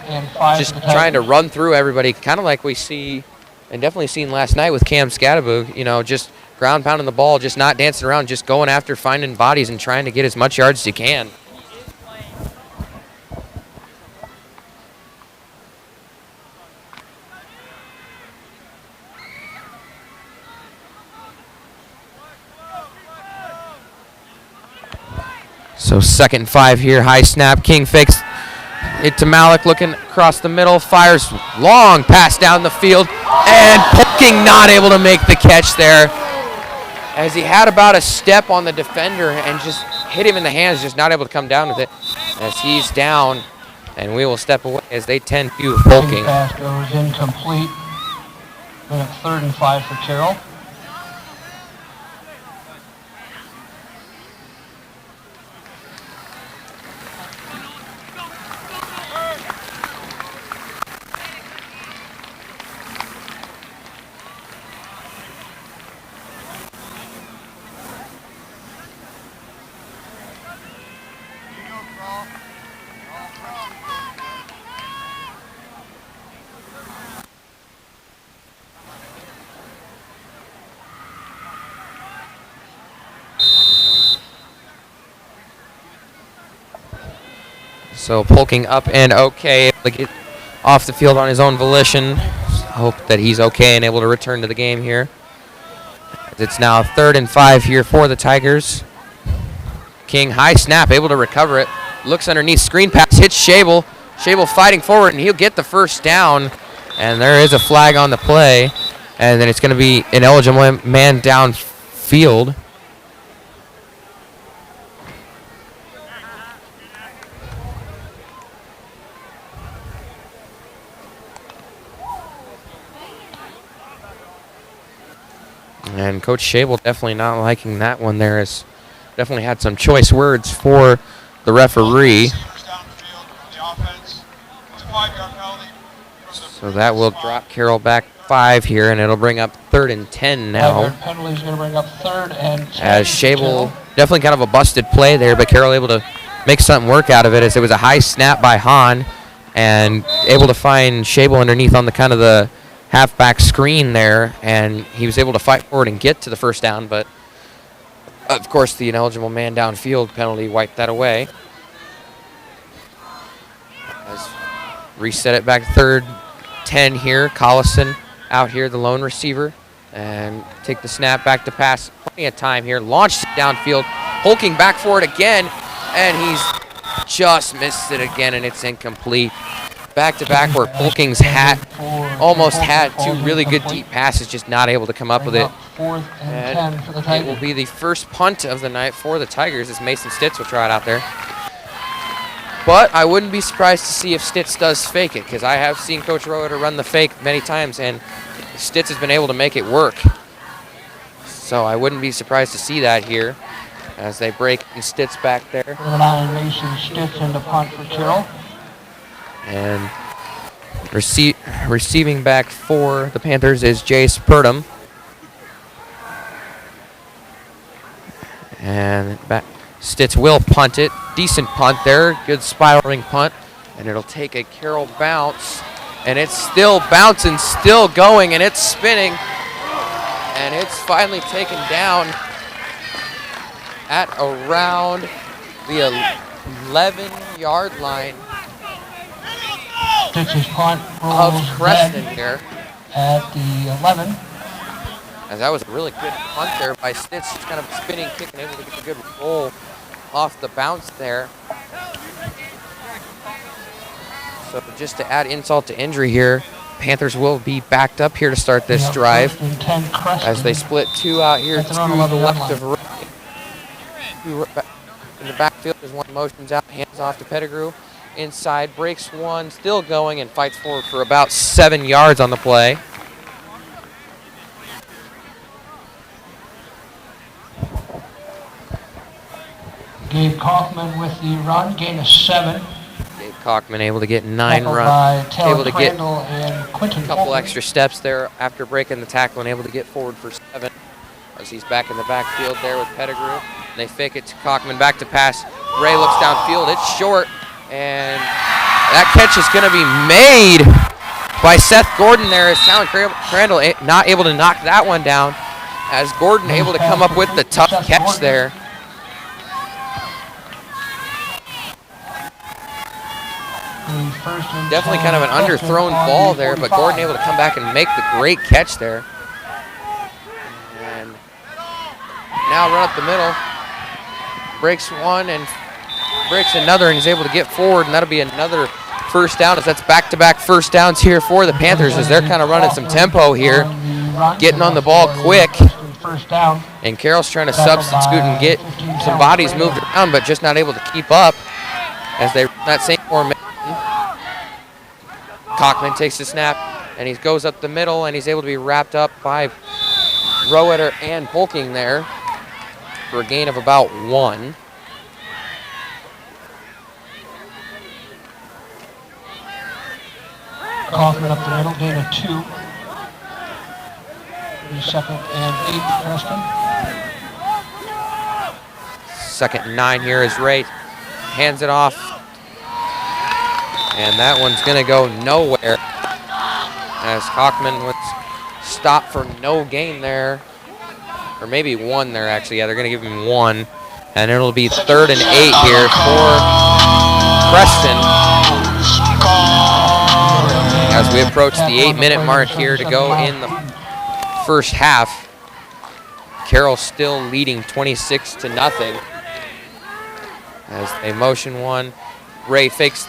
just trying to run through everybody, kind of like we see and definitely seen last night with Cam Scadaboo, just ground pounding the ball, just not dancing around, just going after finding bodies and trying to get as much yards as you can. So 2nd and 5 here, high snap. King fakes it to Malik, looking across the middle, fires long pass down the field, and Polking not able to make the catch there, as he had about a step on the defender and just hit him in the hands, just not able to come down with it, as he's down, and we will step away as they tend to Polking. Pass goes incomplete. Then a 3rd and 5 for Carroll. So Polking up and okay, able to get off the field on his own volition. Hope that he's okay and able to return to the game here. It's now 3rd and 5 here for the Tigers. King, high snap, able to recover it. Looks underneath, screen pass, hits Shable. Shable fighting forward, and he'll get the first down. And there is a flag on the play. And then it's going to be an eligible man downfield. And Coach Shable definitely not liking that one there. Has definitely had some choice words for the referee. So that will drop Carroll back 5 here, and it'll bring up 3rd and 10 now. Penalty is going to bring up 3rd and 10. As Shable, definitely kind of a busted play there, but Carroll able to make something work out of it as it was a high snap by Hahn and able to find Shable underneath on the kind of the halfback screen there, and he was able to fight forward and get to the first down, but of course the ineligible man downfield penalty wiped that away. As reset it back 3rd 10 here. Collison out here, the lone receiver, and take the snap back to pass. Plenty of time here. Launched it downfield. Polking back for it again, and he's just missed it again, and it's incomplete. Back-to-back where Polking's almost had 2 really good deep passes, just not able to come up with it. 4th and 10 for the Tigers. It will be the first punt of the night for the Tigers as Mason Stitz will try it out there. But I wouldn't be surprised to see if Stitz does fake it, because I have seen Coach Roeder run the fake many times, and Stitz has been able to make it work. So I wouldn't be surprised to see that here as they break and Stitz back there. Mason Stitz in the punt for Carroll. And receiving back for the Panthers is Jace Purdom. And back, Stitz will punt it. Decent punt there. Good spiraling punt. And it'll take a Carroll bounce. And it's still bouncing, still going, and it's spinning. And it's finally taken down at around the 11-yard line Stitz's punt of rolls Creston dead here. at the 11. As that was a really good punt there by Stitz. Just kind of spinning kick and able to get a good roll off the bounce there. So just to add insult to injury here, Panthers will be backed up here to start this drive 10 as they split 2 out here At to the the 11 left line. of right. In the backfield, there's one motions out, hands off to Pettigrew. Inside, breaks 1, still going, and fights forward for about 7 yards on the play. Gabe Kaufman with the run, gain of 7. Gabe Cockman able to get 9 Tackled runs. by Taylor Able to get Crandall and Quentin a couple Fulton. extra steps there after breaking the tackle and able to get forward for 7 as he's back in the backfield there with Pettigrew. And they fake it to Cockman, back to pass. Ray looks downfield, it's short, and that catch is going to be made by Seth Gordon there as Talon Crandall not able to knock that one down as Gordon able to come up with the tough catch there. Definitely kind of an underthrown ball there, but Gordon able to come back and make the great catch there. And now run up the middle. Breaks 1 and breaks another and is able to get forward, and that'll be another first down as that's back-to-back first downs here for the Panthers as they're kind of running some tempo here, getting on the ball quick. And Carroll's trying to substitute and get some bodies moved around, but just not able to keep up as they run that same formation. Cockman takes the snap, and he goes up the middle, and he's able to be wrapped up by Roeder and Polking there for a gain of about 1. Kaufman up the middle, gain of 2. 2nd and 8, Creston. 2nd and 9 here as Ray hands it off. And that one's going to go nowhere as Cockman was stopped for no gain there. Or maybe 1 there, actually. Yeah, they're going to give him 1. And it'll be 3rd and 8 here for Creston. As we approach the 8-minute mark here to go in the first half, Carroll still leading 26-0. As they motion one, Ray fakes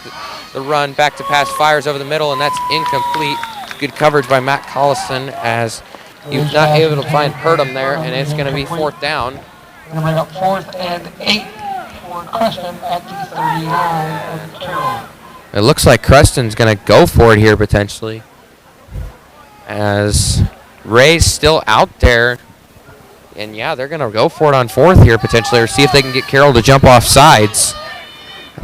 the run, back to pass, fires over the middle, and that's incomplete. Good coverage by Matt Collison as he was not able to find Purdom there, and it's going to be 4th down. Going to bring up 4th and 8 for Creston at the 39 of Carroll. It looks like Creston's going to go for it here potentially, as Ray's still out there. And yeah, they're going to go for it on 4th here potentially, or see if they can get Carroll to jump off sides.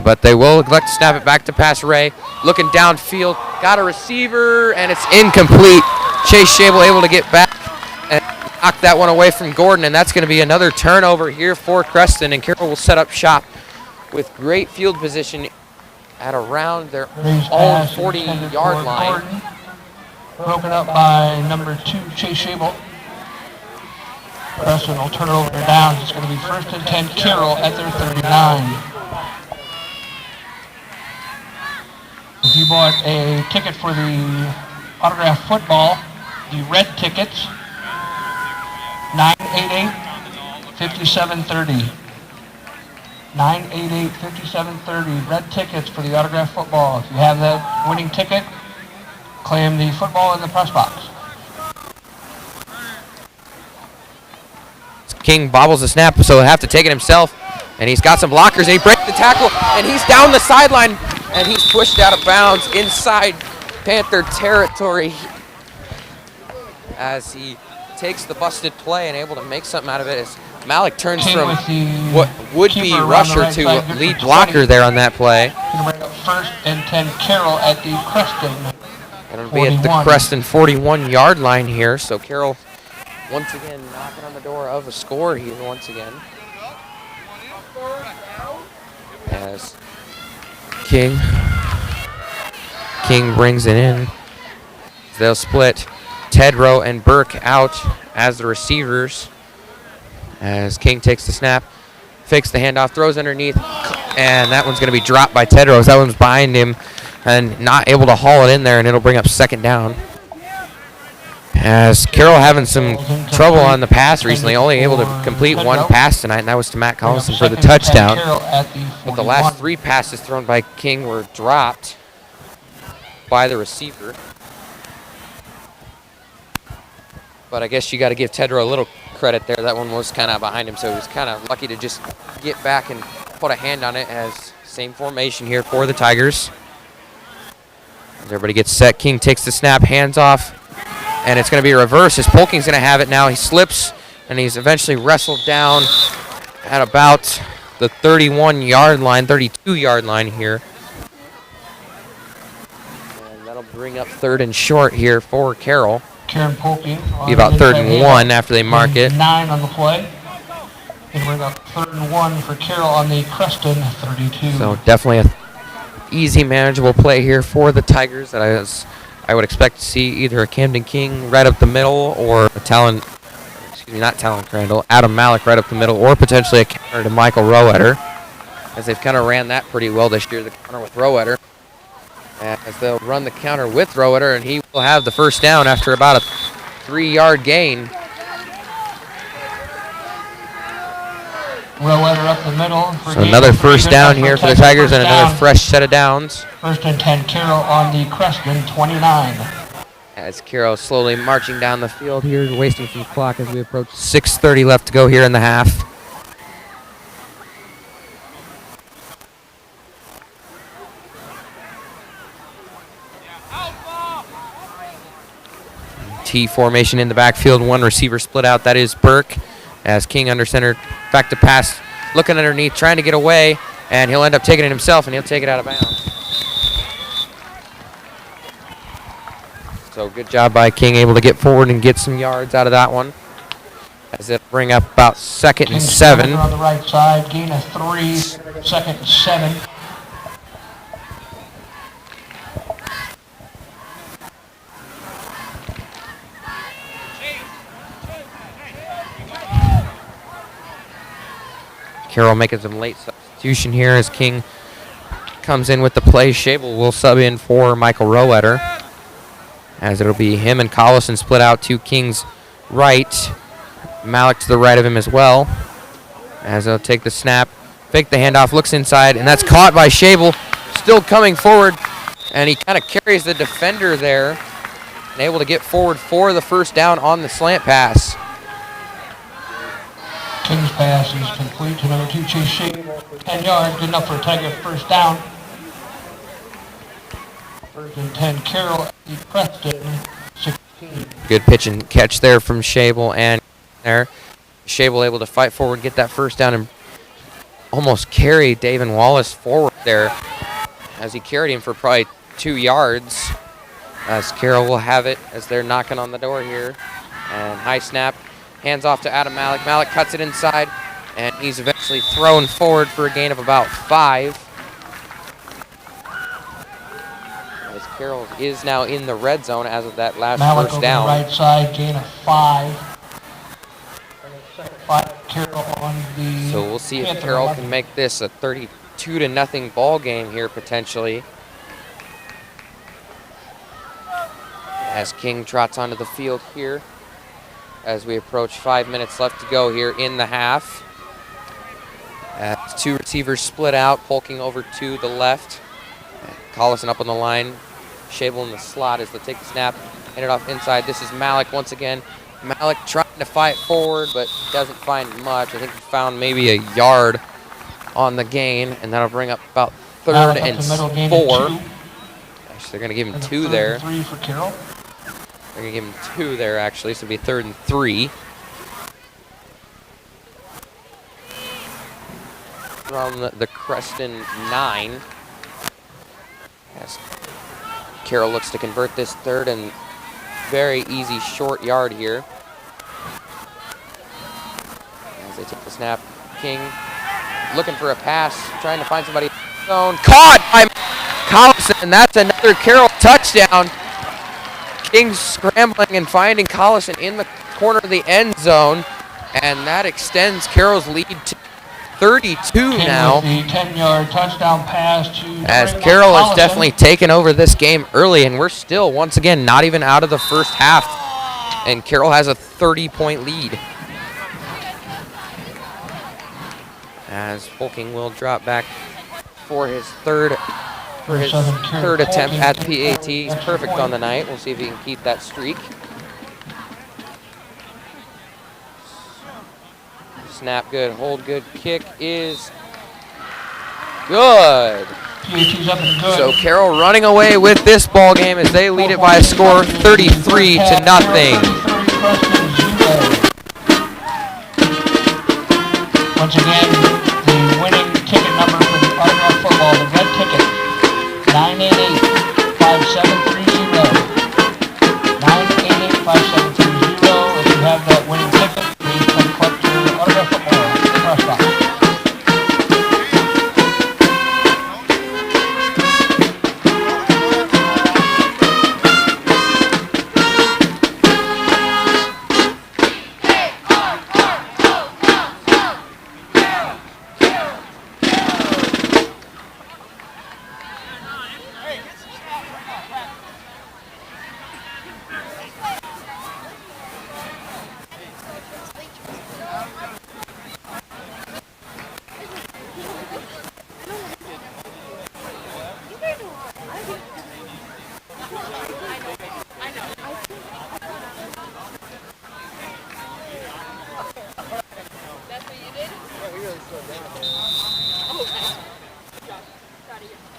But they will elect to snap it back to pass Ray. Looking downfield, got a receiver, and it's incomplete. Chase Shable able to get back and knock that one away from Gordon, and that's going to be another turnover here for Creston, and Carroll will set up shop with great field position at around their own 40-yard line. Gordon, broken up by number 2, Chase Shable. Creston will turn it over to downs. It's going to be 1st and 10 Carroll at their 39. If you bought a ticket for the autograph football, the red tickets, 988-5730. 988-5730, red tickets for the autograph football. If you have that winning ticket, claim the football in the press box. King bobbles the snap, so he'll have to take it himself. And he's got some blockers, and he breaks the tackle, and he's down the sideline, and he's pushed out of bounds inside Panther territory as he takes the busted play and able to make something out of it as Malik turns from what would be rusher to lead blocker there on that play. Going to bring up 1st and 10 Carroll at the Creston. And it'll be at the Creston 41-yard line here, so Carroll once again knocking on the door of a score here once again. As King brings it in. They'll split Tedrow and Burke out as the receivers. As King takes the snap, fakes the handoff, throws underneath, and that one's going to be dropped by Tedrow as that one's behind him and not able to haul it in there, and it'll bring up 2nd down. As Carroll having some trouble on the pass recently, only able to complete one pass tonight, and that was to Matt Collison for the touchdown. But the last 3 passes thrown by King were dropped by the receiver. But I guess you got to give Tedrow a little credit there. That one was kind of behind him, so he was kind of lucky to just get back and put a hand on it. As same formation here for the Tigers. As everybody gets set, King takes the snap, hands off. And it's going to be a reverse as Polking's going to have it now. He slips, and he's eventually wrestled down at about the 31-yard line, 32-yard line here. And that'll bring up 3rd and short here for Carroll. Karen Polking. Be about 3rd and 1 after they mark it. 9 on the play. Going to bring up 3rd and 1 for Carroll on the Creston 32. So definitely an easy, manageable play here for the Tigers that I would expect to see either a Camden King right up the middle or a Adam Malik right up the middle, or potentially a counter to Michael Rowetter, as they've kind of ran that pretty well this year, the counter with Rowetter. As they'll run the counter with Rowetter, and he will have the 1st down after about a 3-yard gain. Rowetter up the middle. So another 1st down here for the Tigers and another fresh set of downs. 1st and 10 Carroll on the Creston 29. As Carroll slowly marching down the field here, wasting some clock as we approach 6:30 left to go here in the half. T formation in the backfield, 1 receiver split out, that is Burke. As King under center, back to pass, looking underneath, trying to get away, and he'll end up taking it himself, and he'll take it out of bounds. So good job by King, able to get forward and get some yards out of that one. As it'll bring up about 2nd and 7. On the right side, gain of 3, 2nd and 7. Carroll making some late substitution here as King comes in with the play. Shable will sub in for Michael Rowetter, as it'll be him and Collison split out to King's right. Malik to the right of him as well, as they'll take the snap, fake the handoff, looks inside, and that's caught by Shable. Still coming forward, and he kind of carries the defender there, and able to get forward for the first down on the slant pass. King's pass is complete to number 2, Chase Shable. 10 yards, good enough for a Tiger first down. First and 10, Carroll at the Creston, 16. Good pitch and catch there from Shable, and there, Shable able to fight forward, get that first down, and almost carry David Wallace forward there, as he carried him for probably 2 yards. As Carroll will have it, as they're knocking on the door here, and high snap. Hands off to Adam Malik. Malik cuts it inside, and he's eventually thrown forward for a gain of about 5. As Carroll is now in the red zone as of that last Malik first over down. the right side, gain of 5. 5 Carroll on the. So we'll see if Panther Carroll 11. can make this a 32-0 ball game here potentially. As King trots onto the field here, as we approach 5 minutes left to go here in the half. As 2 receivers split out, Polking over to the left. Collison up on the line. Shable in the slot as they take the snap, hand it off inside. This is Malik once again. Malik trying to fight forward, but doesn't find much. I think he found maybe a yard on the gain, and that'll bring up about 3rd and 4. Actually, they're going to give him 2 there. 3 for Carroll. They're going to give him 2 there, actually, so it'll be 3rd and 3. From the Creston 9. As Carroll looks to convert this 3rd and very easy short yard here. As they take the snap, King looking for a pass, trying to find somebody. Zone. Caught by Collison, and that's another Carroll touchdown. King scrambling and finding Collison in the corner of the end zone, and that extends Carroll's lead to 32 now. The 10-yard touchdown pass to as Carroll has definitely taken over this game early, and we're still, once again, not even out of the first half, and Carroll has a 30-point lead. As Polking will drop back for his third attempt at the PAT. He's perfect on the night. We'll see if he can keep that streak. Snap good, hold good, kick is good. So Carroll running away with this ball game as they lead it by a score 33-0. Once again, the winning ticket number for the autograph football, the red ticket, 988-5730. 988-5730. If you have that winning ticket, please come collect your autograph football at the press box.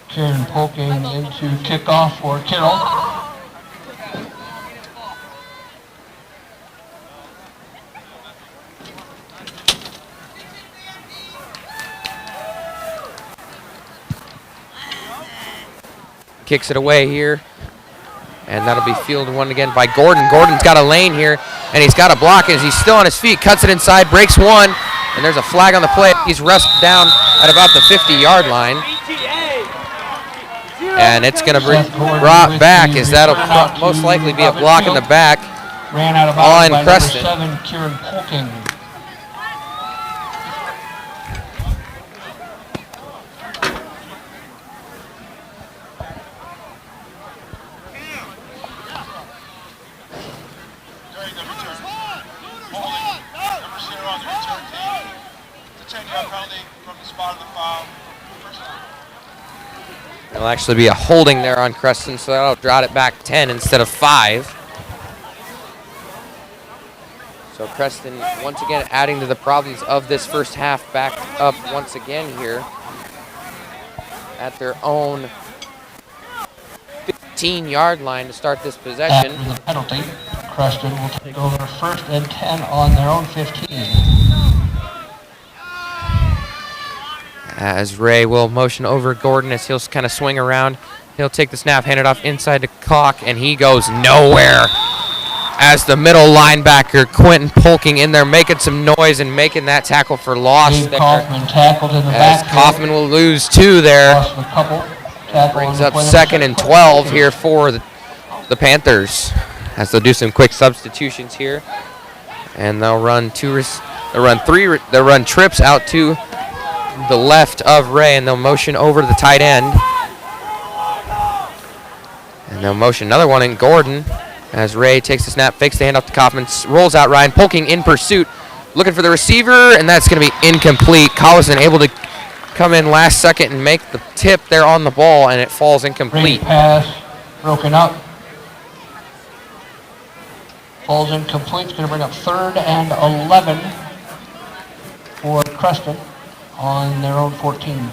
Kieran Polking into kickoff for Carroll. Kicks it away here, and that'll be fielded one again by Gordon. Gordon's got a lane here, and he's got a block as he's still on his feet. Cuts it inside, breaks one, and there's a flag on the play. He's rushed down at about the 50-yard line. And it's going to be brought back, as that'll most likely be a block in the back on Creston. 7, Kieran Polking. There'll actually be a holding there on Creston, so that'll drop it back 10 instead of 5. So Creston once again adding to the problems of this first half, back up once again here at their own 15-yard line to start this possession. After the penalty, Creston will take over 1st and 10 on their own 15. As Ray will motion over Gordon as he'll kind of swing around. He'll take the snap, hand it off inside to Clock, and he goes nowhere. As the middle linebacker, Quentin Polking, in there making some noise and making that tackle for loss Dave there. Kaufman tackled in the As back. Kaufman will lose 2 there. Lost a couple. Brings up 2nd and 12 here for the Panthers, as they'll do some quick substitutions here, and they'll run trips out to the left of Ray, and they'll motion over to the tight end, and they'll motion another one in Gordon as Ray takes the snap, fakes the handoff to Kaufman, rolls out Ryan Polking in pursuit, looking for the receiver, and that's going to be incomplete. Collison able to come in last second and make the tip there on the ball, and it falls incomplete. Great pass, broken up. Falls incomplete. It's going to bring up 3rd and 11 for Creston on their own 14.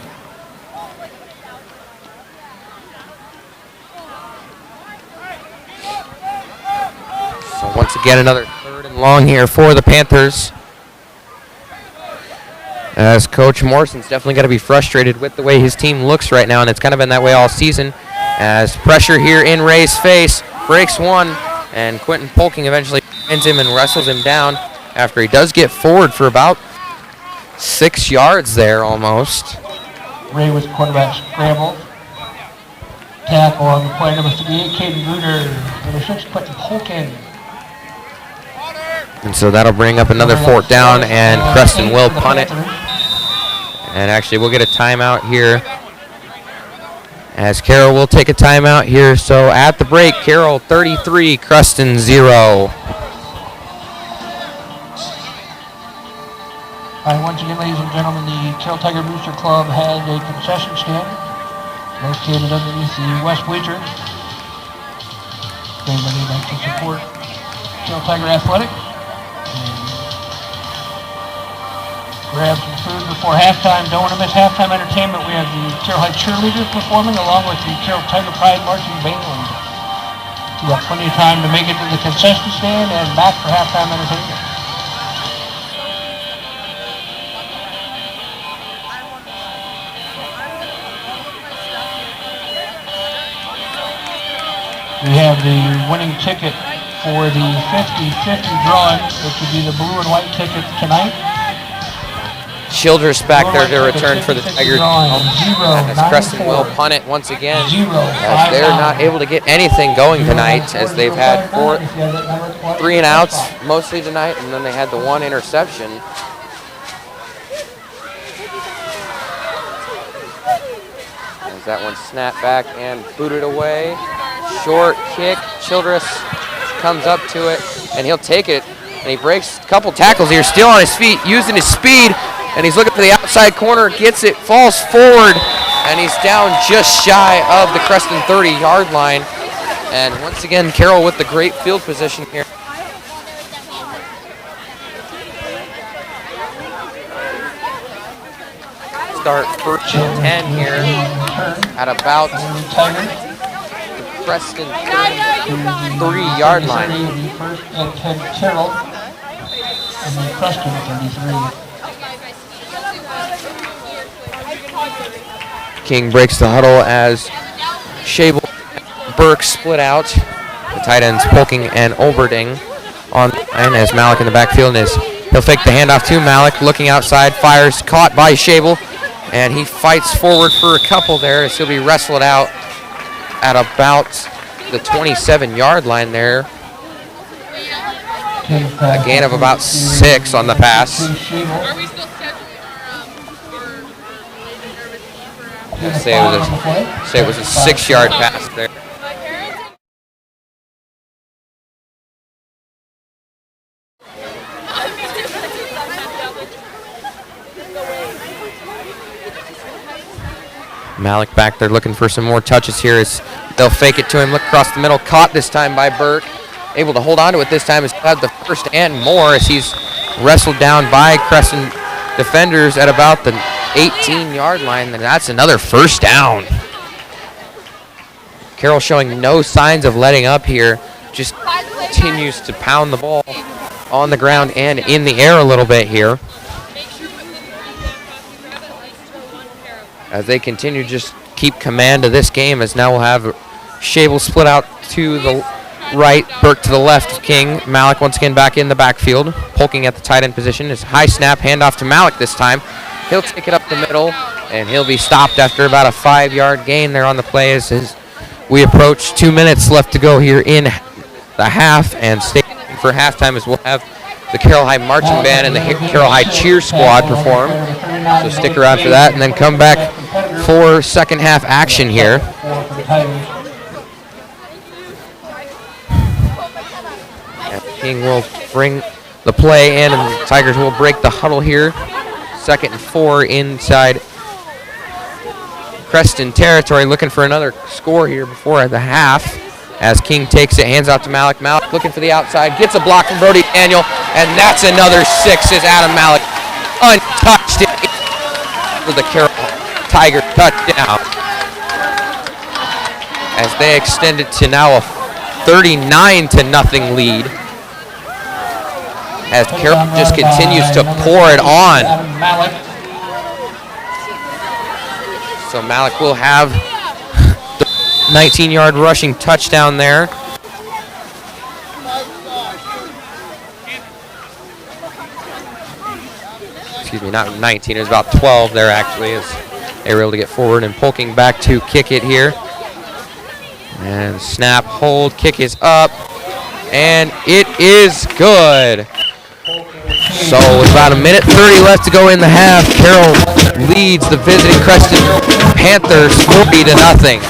So once again, another 3rd and long here for the Panthers, as Coach Morrison's definitely got to be frustrated with the way his team looks right now, and it's kind of been that way all season. As pressure here in Ray's face, breaks one, and Quentin Polking eventually finds him and wrestles him down after he does get forward for about 6 yards there almost. Ray with quarterback scramble. Tackle on the play, number 38, Caden Gruder. Number 6, Quentin Polking. And so that'll bring up another 4th down, and Creston will punt it. And actually, we'll get a timeout here, as Carroll will take a timeout here. So at the break, Carroll 33, Creston 0. Once again, ladies and gentlemen, the Carroll Tiger Booster Club has a concession stand located underneath the west bleachers. If anybody would like to support Carroll Tiger Athletic, grab some food before halftime. Don't want to miss halftime entertainment. We have the Carroll High cheerleaders performing along with the Carroll Tiger Pride Marching Band. You got plenty of time to make it to the concession stand and back for halftime entertainment. We have the winning ticket for the 50-50 drawing, which would be the blue and white ticket tonight. Childress back there to return for the Tigers. As Creston will punt it once again, as they're not able to get anything going tonight, as they've had 3 and outs mostly tonight, and then they had the 1 interception. As that one snapped back and booted away. Short kick, Childress comes up to it, and he'll take it, and he breaks a couple tackles here, still on his feet, using his speed, and he's looking for the outside corner, gets it, falls forward, and he's down just shy of the Creston 30-yard line. And once again, Carroll with the great field position here. Start 1st and 10 here at about Creston 3-yard line. 1st and 10 Carroll, and then Creston 33. King breaks the huddle as Shable and Burke split out. The tight ends Polking and Olberding on the line, as Malik in the backfield is. He'll fake the handoff to Malik, looking outside, fires, caught by Shable, and he fights forward for a couple there as he'll be wrestled out at about the 27-yard line there. A gain of about 6 on the pass. Say it was a 6-yard pass there. Malik back there looking for some more touches here as they'll fake it to him. Look across the middle. Caught this time by Burke. Able to hold on to it this time. Has had the first and more as he's wrestled down by Creston defenders at about the 18-yard line. And that's another first down. Carroll showing no signs of letting up here. Just continues to pound the ball on the ground and in the air a little bit here. As they continue to just keep command of this game, as now we'll have Shable split out to the right, Burke to the left of King. Malik once again back in the backfield, poking at the tight end position. His high snap, handoff to Malik this time. He'll take it up the middle, and he'll be stopped after about a 5-yard gain there on the play as we approach 2 minutes left to go here in the half, and stay for halftime as we'll have the Carroll High Marching Band and the Carroll High Cheer Squad perform. So stick around for that and then come back for second half action here. And King will bring the play in, and the Tigers will break the huddle here. 2nd and 4 inside Creston territory, looking for another score here before the half. As King takes it, hands out to Malik. Malik looking for the outside, gets a block from Brody Daniel, and that's another 6 as Adam Malik untouched it for the Carroll Tiger touchdown. As they extend it to now a 39-0 lead. As Carroll just continues to pour it on. So Malik will have 19-yard rushing touchdown there. Excuse me, not 19. It was about 12 there, actually, as they were able to get forward and poking back to kick it here. And snap, hold, kick is up, and it is good. So with about 1:30 left to go in the half, Carroll leads the visiting Creston Panthers 40-0.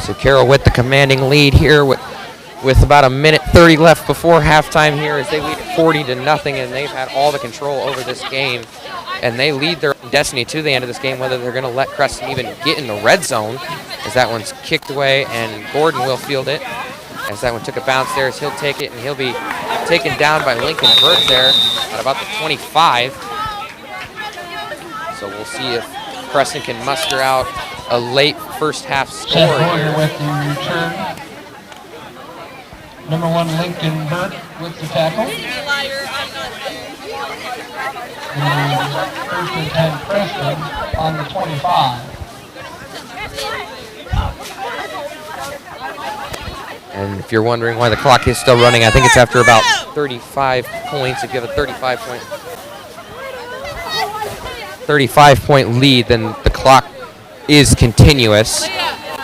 So Carroll with the commanding lead here with about 1:30 left before halftime here as they lead 40-0, and they've had all the control over this game. And they lead their own destiny to the end of this game, whether they're going to let Creston even get in the red zone, as that one's kicked away, and Gordon will field it. As that one took a bounce there, as he'll take it, and he'll be taken down by Lincoln Burt there at about the 25. So we'll see if Creston can muster out a late first half score here. With the return. Number 1, Lincoln Burt with the tackle. First and 10, Creston on the 25. And if you're wondering why the clock is still running, I think it's after about 35 points. If you have a 35-point lead, then the clock is continuous.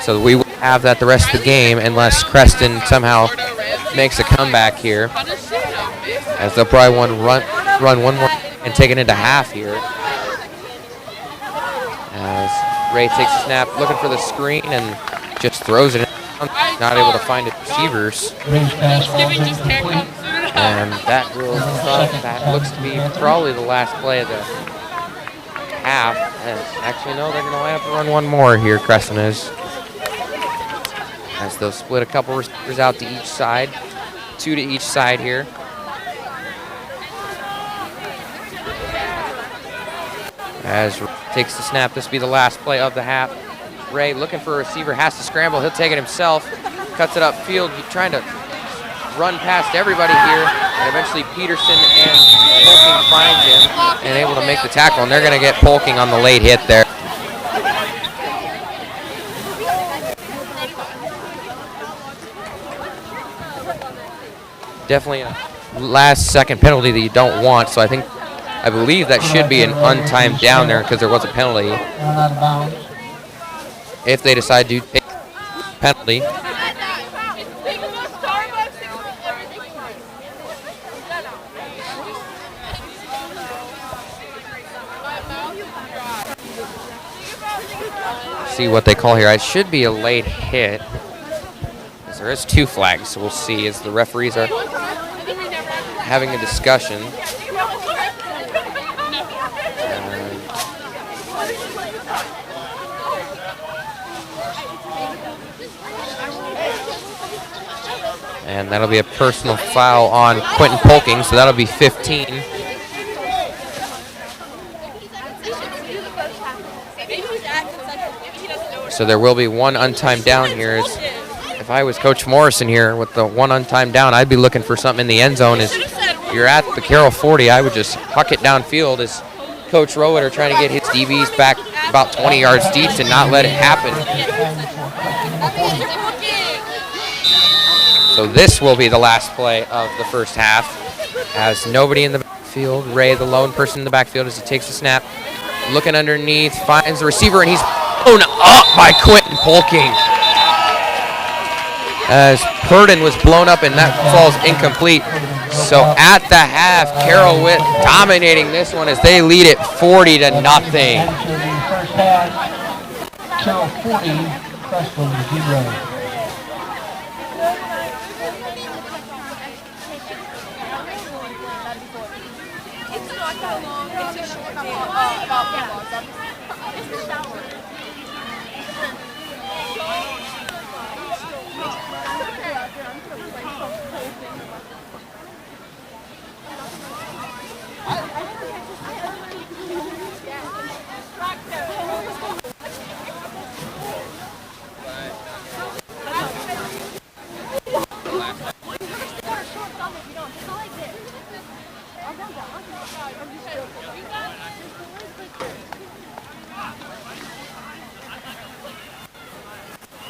So we will have that the rest of the game unless Creston somehow makes a comeback here. As they'll probably want to run one more and take it into half here. As Ray takes a snap, looking for the screen and just throws it in. Not able to find his receivers. And that looks to be probably the last play of the half. And actually, no, they're going to line up and run one more here, Creston is. As they'll split a couple receivers out to each side. 2 to each side here. As takes the snap, this will be the last play of the half. Ray looking for a receiver, has to scramble. He'll take it himself, cuts it upfield, trying to run past everybody here. And eventually Peterson and Polking find him and able to make the tackle. And they're going to get Polking on the late hit there. Definitely a last-second penalty that you don't want. So I believe that should be an untimed down there because there was a penalty. If they decide to take penalty. See what they call here. It should be a late hit. There is 2 flags, so we'll see as the referees are having a discussion. And that'll be a personal foul on Quentin Polking, so that'll be 15. So there will be 1 untimed down here. If I was Coach Morrison here with the 1 untimed down, I'd be looking for something in the end zone. As you're at the Carroll 40, I would just huck it downfield as Coach Rowitter trying to get his DBs back about 20 yards deep to not let it happen. So this will be the last play of the first half as nobody in the backfield. Ray, the lone person in the backfield as he takes the snap. Looking underneath, finds the receiver, and he's blown up by Quentin Polking. As Purdon was blown up, and that falls incomplete. So at the half, Carroll Witt dominating this one as they lead it 40-0. First half, Carroll 40, Creston 0.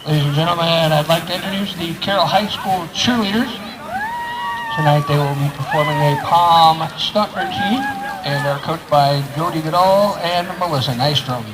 Ladies and gentlemen, I'd like to introduce the Carroll High School cheerleaders. Tonight they will be performing a palm stunt routine, and they're coached by Jody Goodall and Melissa Nystrom.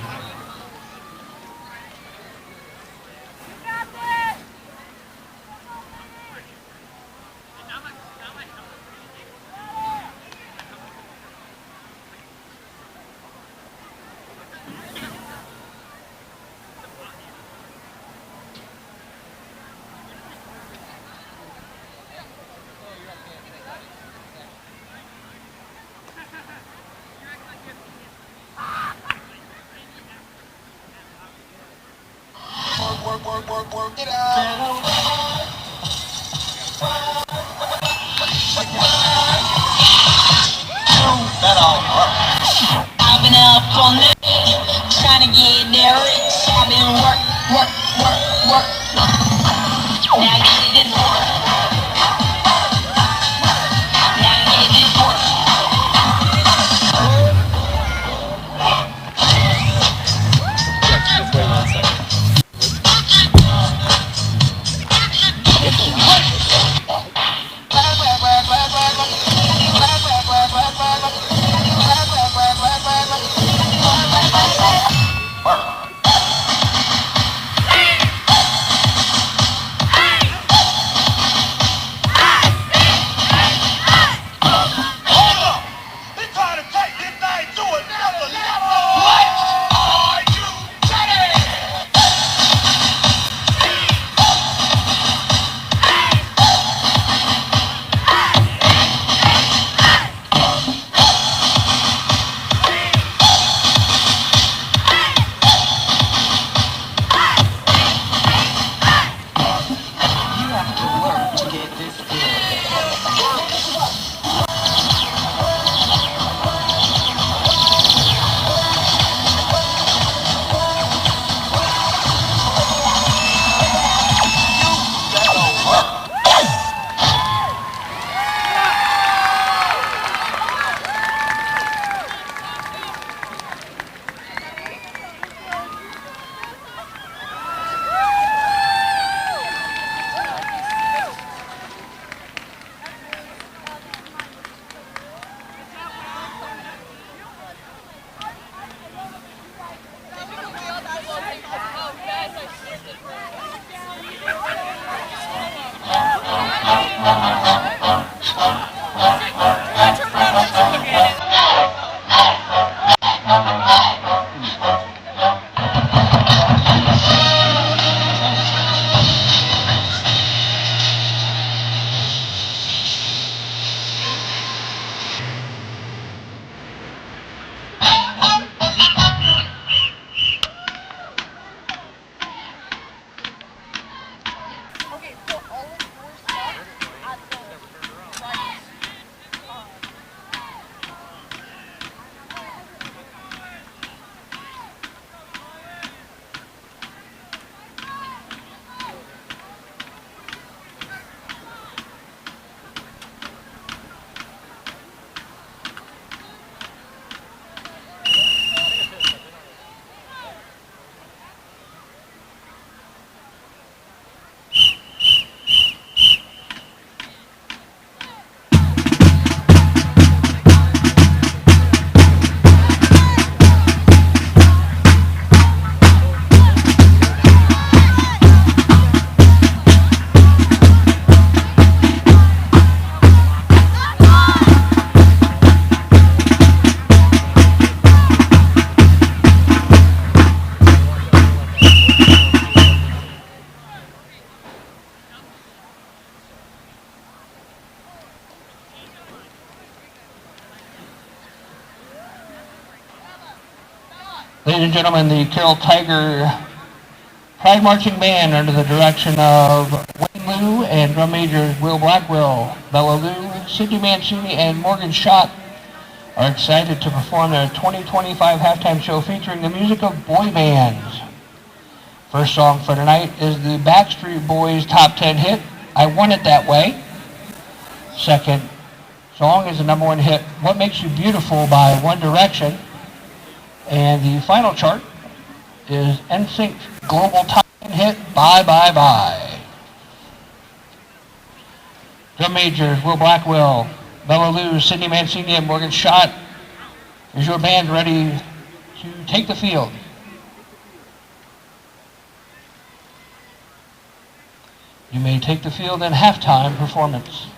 Work it out. I've been up on this, trying to get there rich. I've been work. Now get this work. Just wait 1 second. Ladies and gentlemen, the Carroll Tiger Pride Marching Band under the direction of Wayne Liu and drum majors Will Blackwell, Bella Liu, Sidney Mancini, and Morgan Schott are excited to perform their 2025 halftime show featuring the music of boy bands. First song for tonight is the Backstreet Boys top 10 hit, I Want It That Way. Second song is the number one hit, What Makes You Beautiful by One Direction. And the final chart is NSYNC's global top 10 hit, Bye Bye Bye. Drum majors Will Blackwell, Bella Liu, Sidney Mancini, and Morgan Schott. Is your band ready to take the field? You may take the field in halftime performance.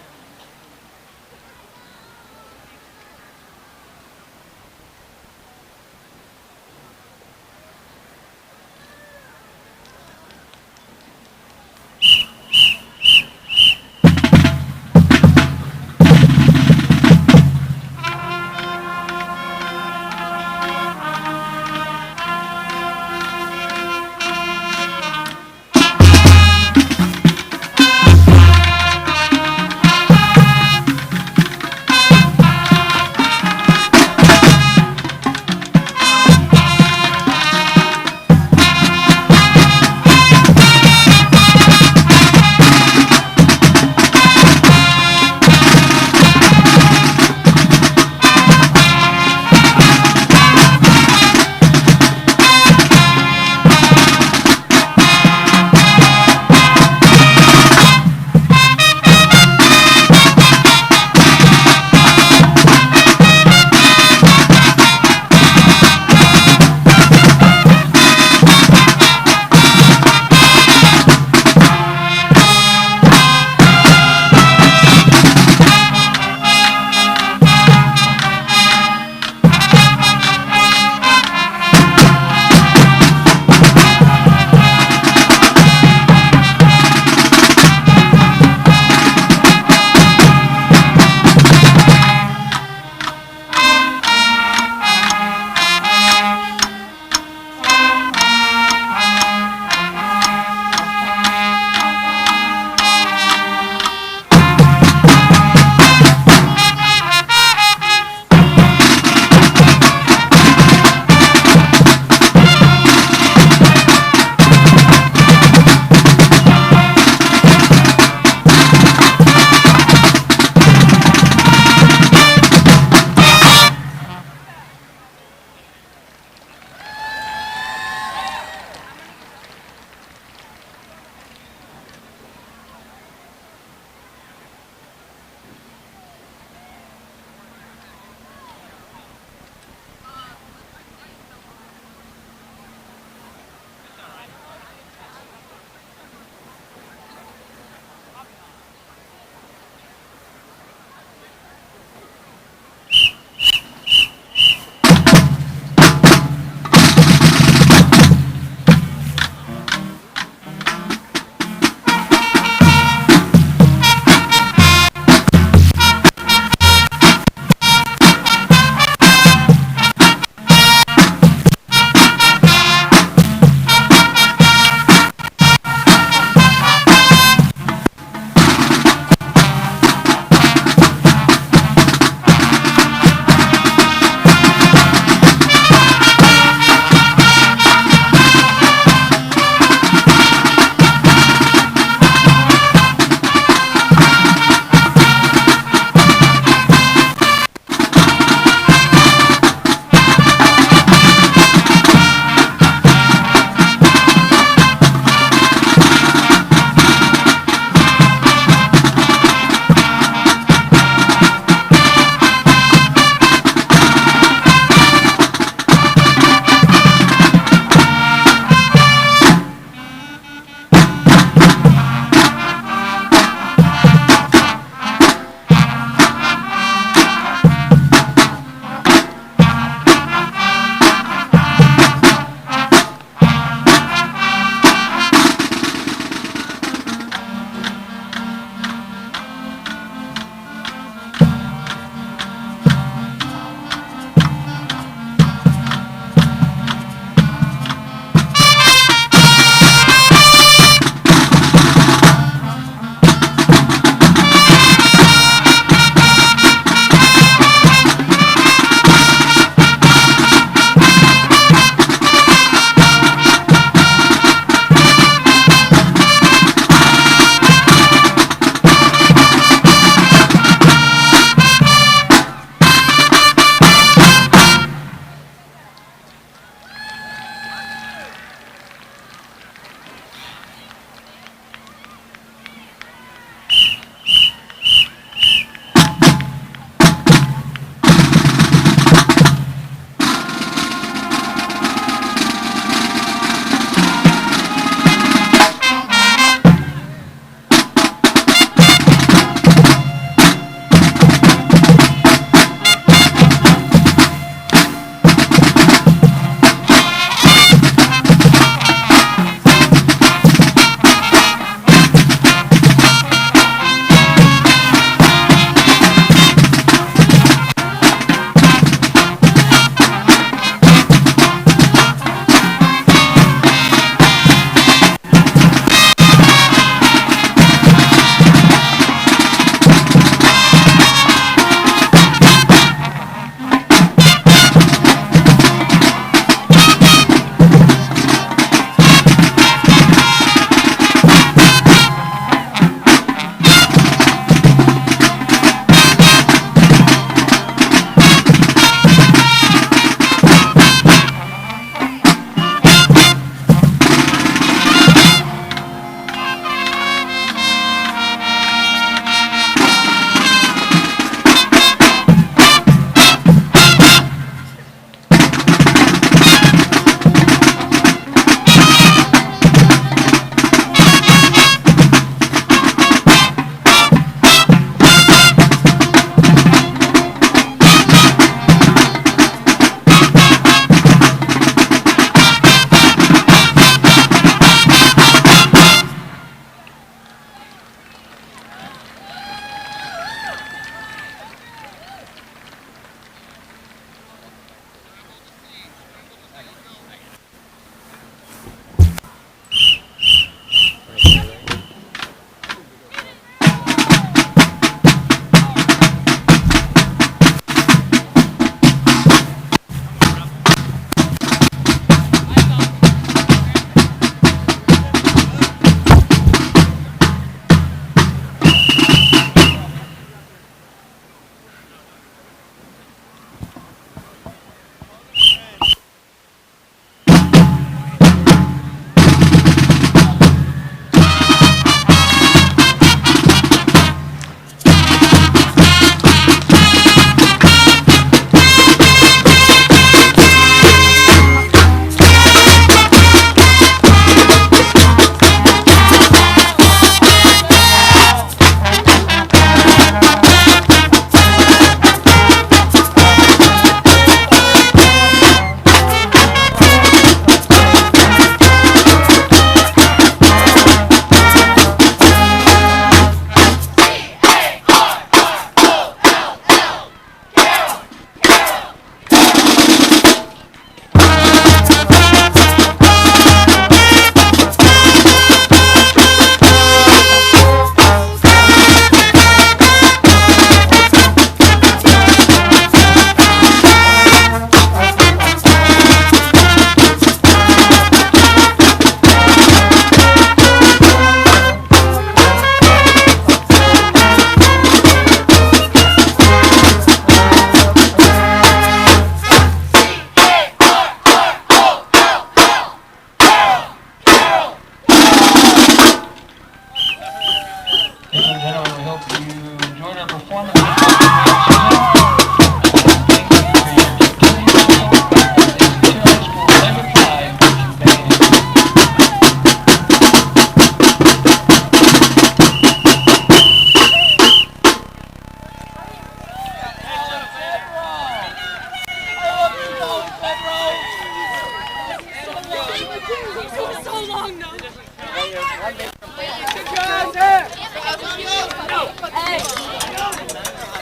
Hey,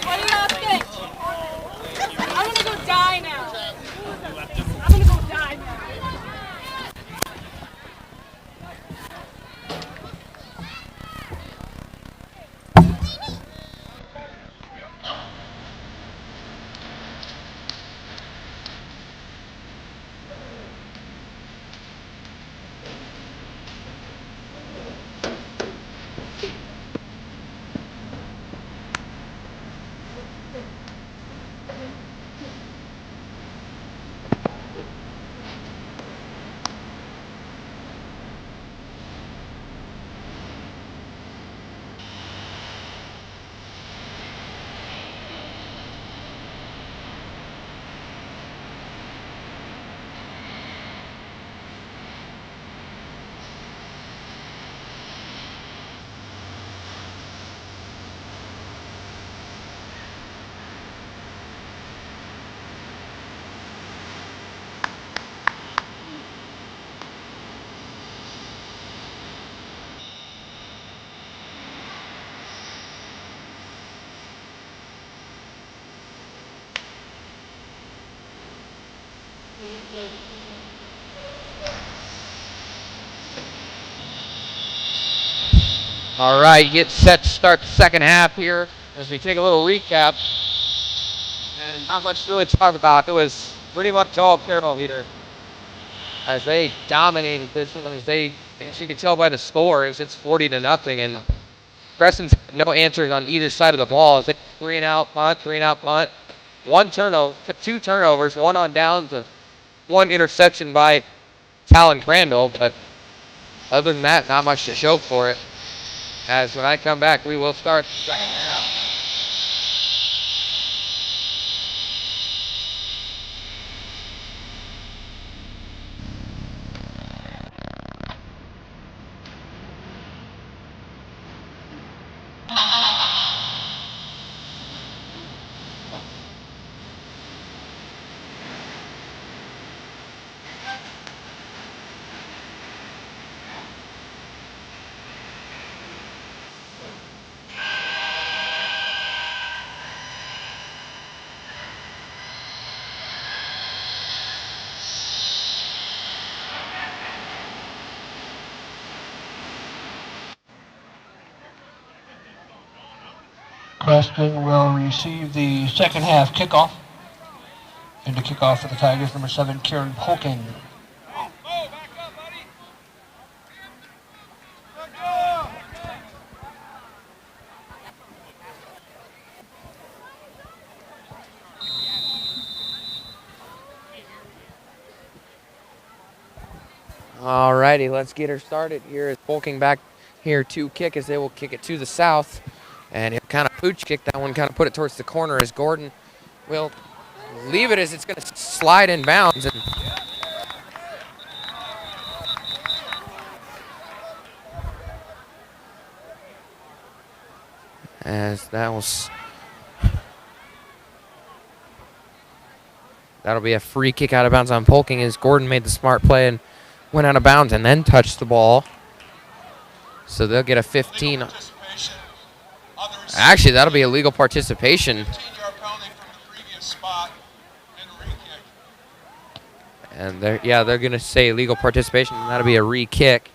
what do you all think? I'm gonna go die now. I'm gonna go die now. All right, get set to start the second half here as we take a little recap. And not much to really talk about. It was pretty much all Carroll here as they dominated this one. As you can tell by the score, it's 40-0, and Creston's no answers on either side of the ball. It's 3-and-out punt, two turnovers, one on downs, one interception by Talon Crandall, but other than that, not much to show for it. As when I come back, we will start the second half. Creston will receive the second half kickoff. And to kick off for the Tigers, number 7, Kieran Polking. All righty, let's get her started. Here is Polking back here to kick as they will kick it to the south. And he'll kind of pooch kick that one, kind of put it towards the corner as Gordon will leave it as it's going to slide in bounds. And as that'll be a free kick out of bounds on Polking as Gordon made the smart play and went out of bounds and then touched the ball. So they'll get a 15. Actually, that'll be a legal participation. And they're going to say legal participation, and that'll be a re-kick.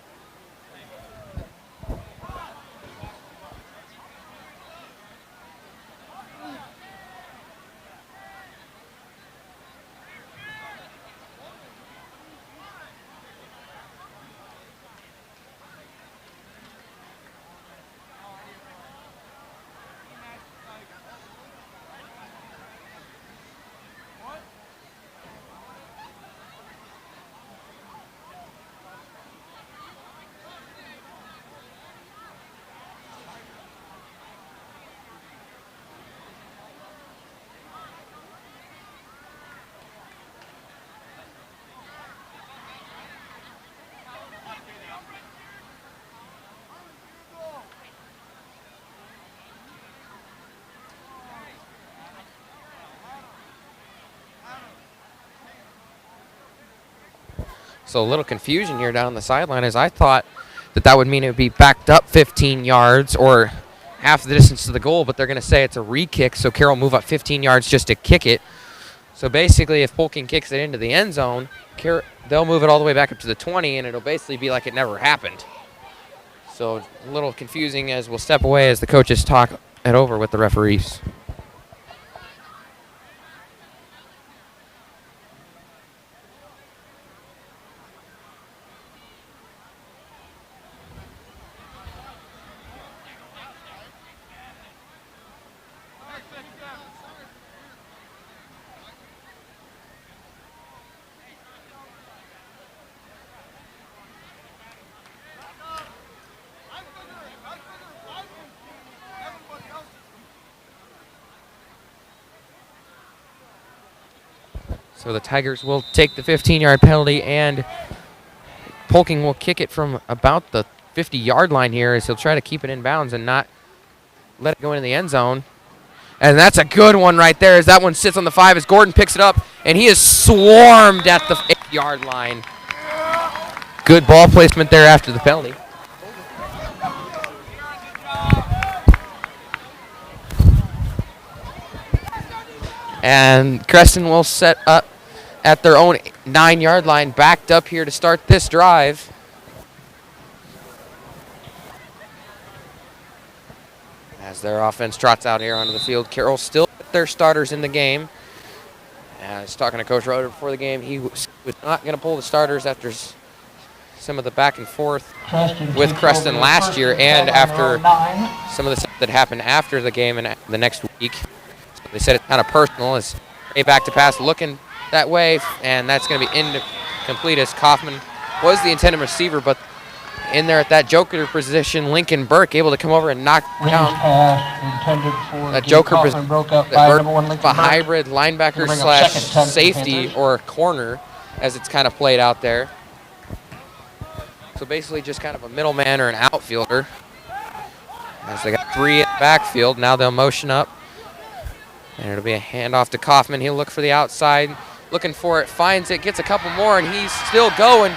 So a little confusion here down the sideline as I thought that would mean it would be backed up 15 yards or half the distance to the goal, but they're going to say it's a re-kick, so Carroll move up 15 yards just to kick it. So basically, if Polking kicks it into the end zone, they'll move it all the way back up to the 20, and it'll basically be like it never happened. So a little confusing as we'll step away as the coaches talk it over with the referees. So the Tigers will take the 15-yard penalty, and Polking will kick it from about the 50-yard line here as he'll try to keep it in bounds and not let it go into the end zone. And that's a good one right there as that one sits on the 5 as Gordon picks it up, and he is swarmed at the 8-yard line. Good ball placement there after the penalty. And Creston will set up at their own 9-yard line, backed up here to start this drive. As their offense trots out here onto the field, Carroll still with their starters in the game. I was talking to Coach Roder before the game. He was not going to pull the starters after some of the back and forth with Creston last year and after some of the stuff that happened after the game and the next week. So they said it's kind of personal as a back to pass looking that way, and that's going to be incomplete as Kaufman was the intended receiver, but in there at that joker position, Lincoln Burke able to come over and knock down a joker position. Broke up by number 1 Lincoln a Burke. hybrid linebacker slash safety or corner as it's kind of played out there. So basically just kind of a middleman or an outfielder. As they got 3 in the backfield, now they'll motion up. And it'll be a handoff to Kaufman. He'll look for the outside, looking for it, finds it, gets a couple more, and he's still going,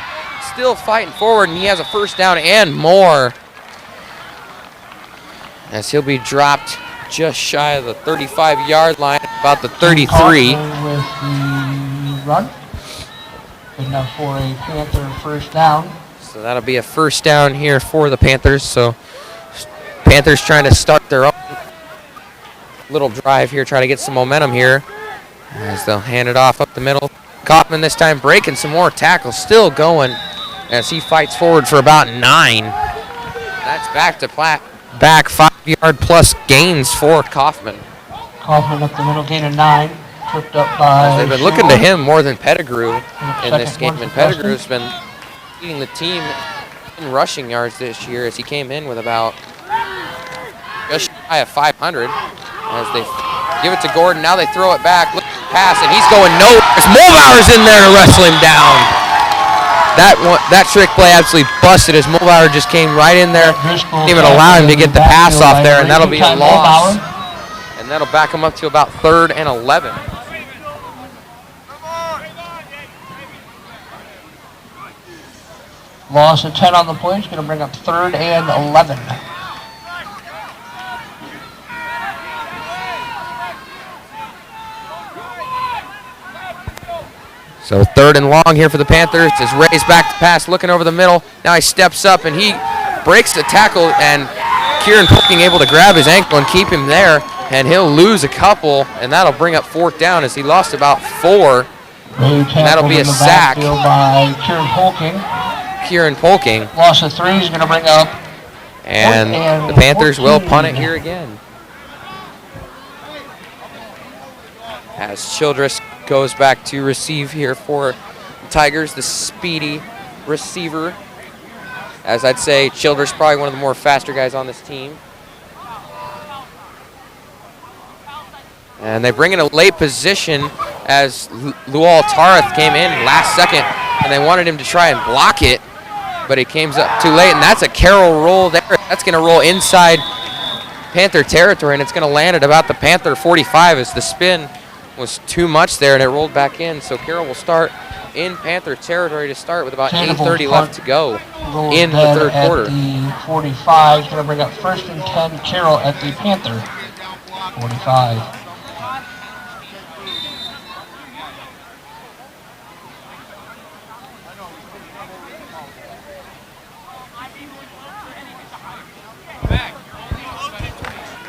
still fighting forward, and he has a first down and more. As he'll be dropped just shy of the 35-yard line, about the 33. With the run. Good enough for a Panther first down. So that'll be a first down here for the Panthers. So Panthers trying to start their own little drive here, try to get some momentum here as they'll hand it off up the middle. Kaufman this time breaking some more tackles, still going as he fights forward for about 9. That's back to back 5-yard plus gains for Kaufman. Kaufman up the middle, gain of 9. Tripped up by They've been looking to him more than Pettigrew in this game, and Pettigrew's been leading the team in rushing yards this year as he came in with about just shy of 500. As they give it to Gordon, now they throw it back, look at the pass, and he's going nowhere. Mulbauer's in there to wrestle him down. That trick play absolutely busted as Mulbauer just came right in there, didn't even allow him to get the pass off there, and that'll be a loss. And that'll back him up to about 3rd and 11. Loss of 10 on the play. It's going to bring up 3rd and 11. So 3rd and long here for the Panthers. As Ray's back to pass, looking over the middle. Now he steps up and he breaks the tackle, and Kieran Polking able to grab his ankle and keep him there, and he'll lose a couple, and that'll bring up 4th down as he lost about 4. And that'll be a sack. By Kieran Polking. Kieran Polking. Loss of 3 is going to bring up. And the Panthers will punt it here again. As Childress goes back to receive here for the Tigers, the speedy receiver. As I'd say, Childress probably one of the more faster guys on this team. And they bring in a late position as Luol Tarath came in last second, and they wanted him to try and block it, but he came up too late, and that's a Carroll roll there. That's going to roll inside Panther territory, and it's going to land at about the Panther 45 as the spin was too much there, and it rolled back in. So Carroll will start in Panther territory to start with about Sandoval 8:30 left to go Goes in the dead third at quarter. the 45. Going to bring up 1st and 10. Carroll at the Panther 45.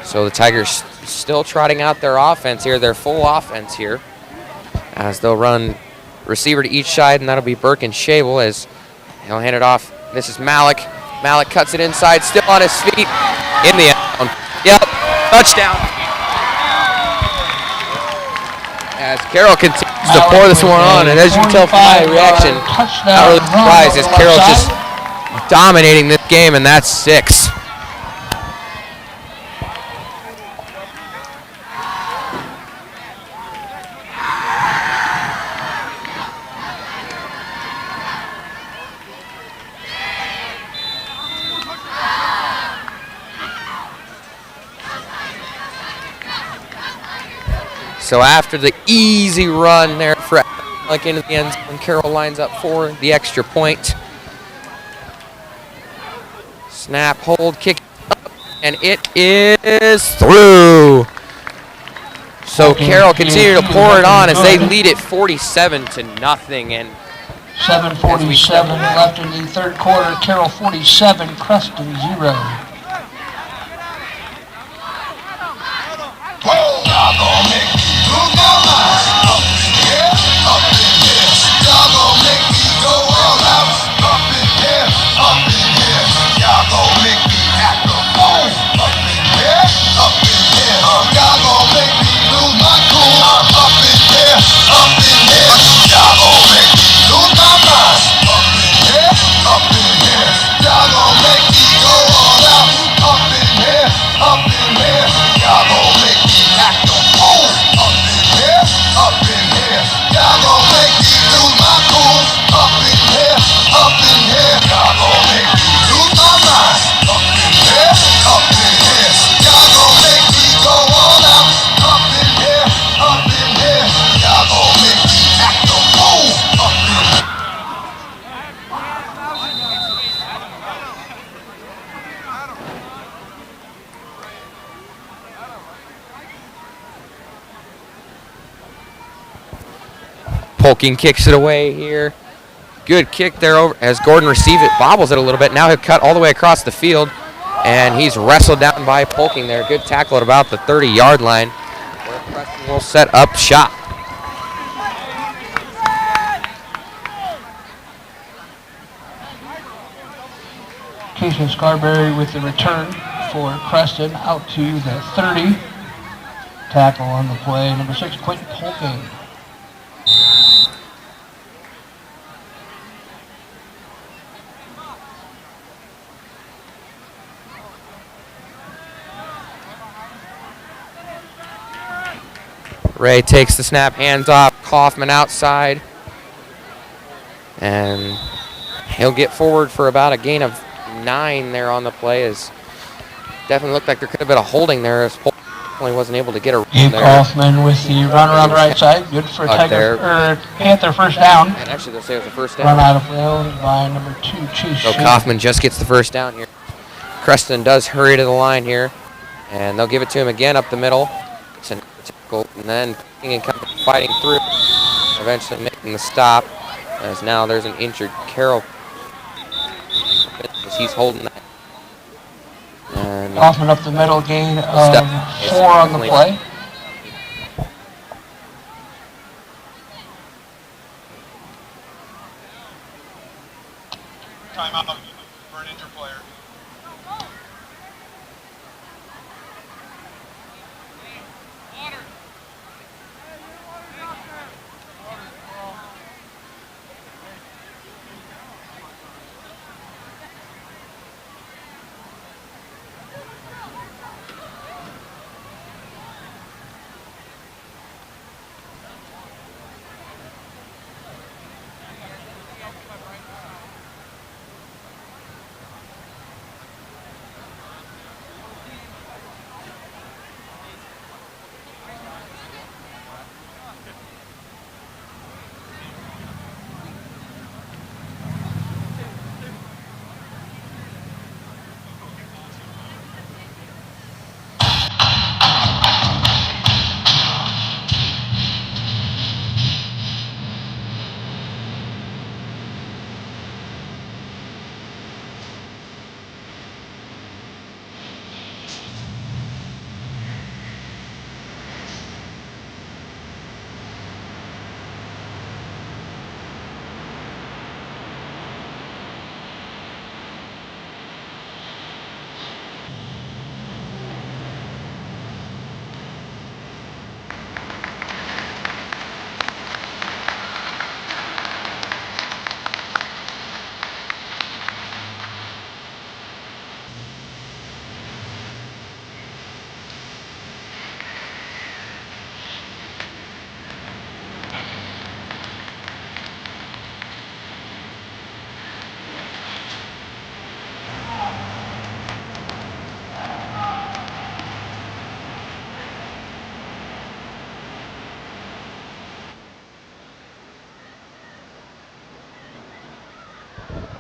So the Tigers still trotting out their offense here, their full offense here, as they'll run receiver to each side, and that'll be Burke and Shavel as he'll hand it off. This is Malik. Malik cuts it inside, still on his feet, in the end zone. Yep, touchdown. As Carroll continues to pour this one on, and as you can tell from my reaction, not really surprised as Carroll's just dominating this game, and that's 6. So after the easy run there for like into the end zone, Carroll lines up for the extra point. Snap, hold, kick up, and it is through. So Carroll continue to pour it on as they lead it 47-0, and 7:47 left in the third quarter. Carroll 47, Creston 0. Polking kicks it away here. Good kick there over as Gordon received it, bobbles it a little bit. Now he'll cut all the way across the field, and he's wrestled down by Polking there. Good tackle at about the 30-yard line, where Creston will set up shop. Casey Scarberry with the return for Creston out to the 30. Tackle on the play, number 6, Quentin Polking. Ray takes the snap, hands off, Kaufman outside, and he'll get forward for about a gain of 9 there on the play. As definitely looked like there could have been a holding there as Polk definitely wasn't able to get a run there. Kaufman with the run around the right side, good for a Panther first down. And actually they'll say it was a first down. Run out of field by number 2, Chase. So Kaufman just gets the first down here. Creston does hurry to the line here, and they'll give it to him again up the middle. It's an tackle, and then King Company fighting through, eventually making the stop, as now there's an injured Carroll. He's holding that. And Kaufman up the middle, gain of 4 on the play. Timeout for an injured player.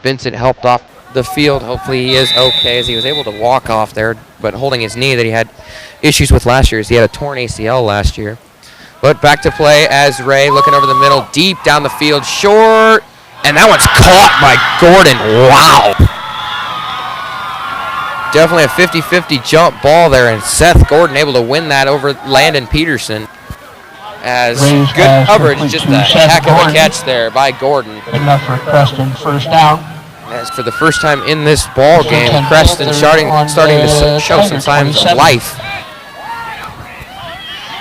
Vincent helped off the field. Hopefully he is okay, as he was able to walk off there, but holding his knee that he had issues with last year, as he had a torn ACL last year. But back to play as Ray looking over the middle, deep down the field, short, and that one's caught by Gordon. Wow. Definitely a 50-50 jump ball there, and Seth Gordon able to win that over Landon Peterson. As Raised good pass coverage, complete just to a Seth heck of a Gordon. catch there by Gordon. Good enough for Creston. First down. As for the first time in this ball game, Creston starting to show some signs of life.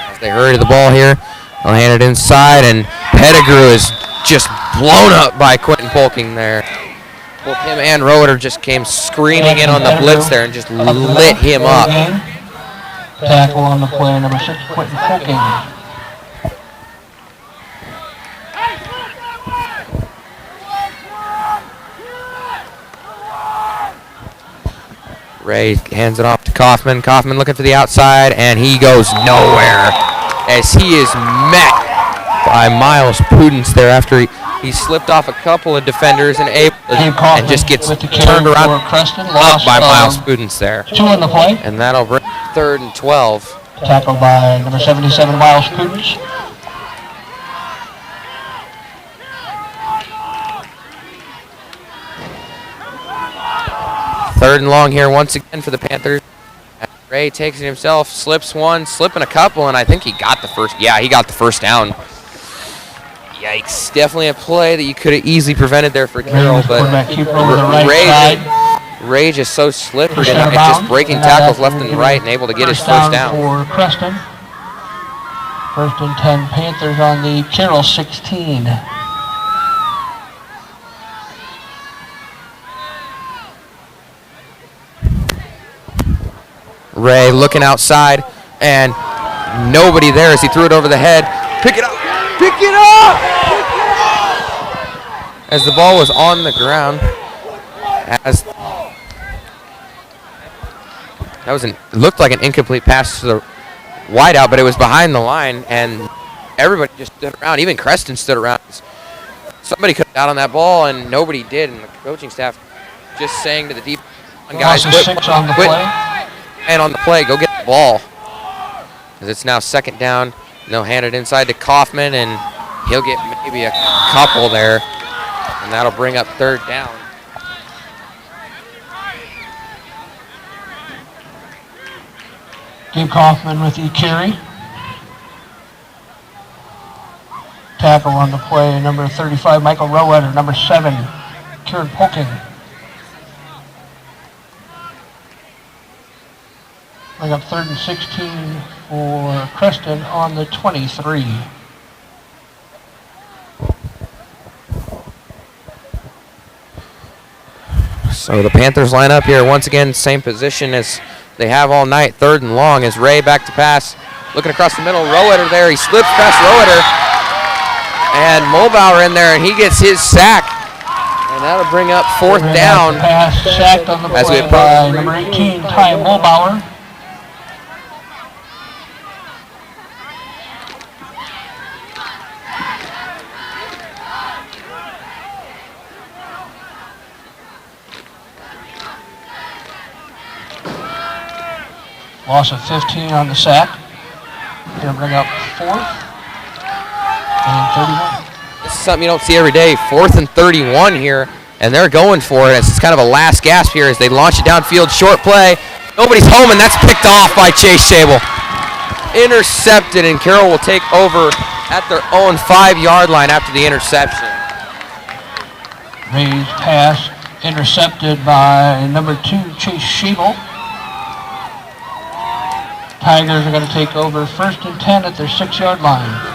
As they hurry to the ball here, they'll hand it inside, and Pettigrew is just blown up by Quentin Polking there. Both him and Roeder just came screaming in on the blitz there and just lit him up. Tackle on the play, number 6, Quentin Polking. Ray hands it off to Kaufman. Kaufman looking for the outside, and he goes nowhere as he is met by Miles Prudence there after he slipped off a couple of defenders and just gets turned around up by Miles Prudence there. 2 on the play. And that'll bring 3rd and 12. Tackled by number 77, Miles Prudence. Third and long here once again for the Panthers. Ray takes it himself, slips one, slipping a couple, and I think he got the first. Yeah, he got the first down. Yikes. Definitely a play that you could have easily prevented there for Carroll, but Ray just so slippery tonight, just breaking tackles left and right and able to get his first down. For Creston. 1st and 10, Panthers on the Carroll 16. Ray looking outside, and nobody there as he threw it over the head. Pick it up! Pick it up! As the ball was on the ground, it looked like an incomplete pass to the wideout, but it was behind the line, and everybody just stood around. Even Creston stood around. Somebody could have got on that ball, and nobody did, and the coaching staff just saying to the deep guys, quit and on the play, go get the ball. As it's now 2nd down, and they'll hand it inside to Kaufman, and he'll get maybe a couple there, and that'll bring up 3rd down. Gabe Kaufman with the carry. Tackle on the play, number 35, Michael Rowetter, number 7, Kieran Polking. Bring up 3rd and 16 for Creston on the 23. So the Panthers line up here once again, same position as they have all night, 3rd and long as Ray back to pass. Looking across the middle, Rowetter there, he slips past Rowetter. And Mulbauer in there, and he gets his sack. And that'll bring up 4th down. Pass sacked on the play by number 18, Ty Mulbauer. Loss of 15 on the sack. Going to bring up 4th and 31. This is something you don't see every day. 4th and 31 here, and they're going for it. It's kind of a last gasp here as they launch it downfield. Short play. Nobody's home, and that's picked off by Chase Shable. Intercepted, and Carroll will take over at their own 5-yard line after the interception. Raised pass intercepted by number 2, Chase Shable. Tigers are going to take over 1st and 10 at their 6-yard line.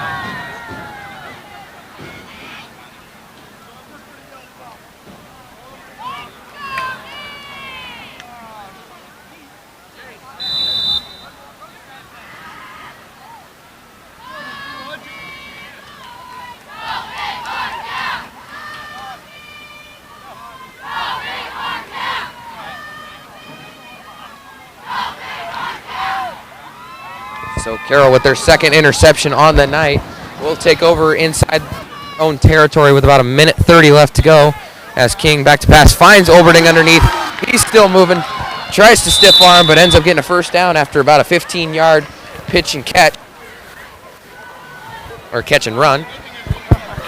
So Carroll with their 2nd interception on the night will take over inside their own territory with about 1:30 left to go. as King back to pass, finds Oberding underneath. He's still moving, tries to stiff arm, but ends up getting a first down after about a 15-yard pitch and catch, or catch and run.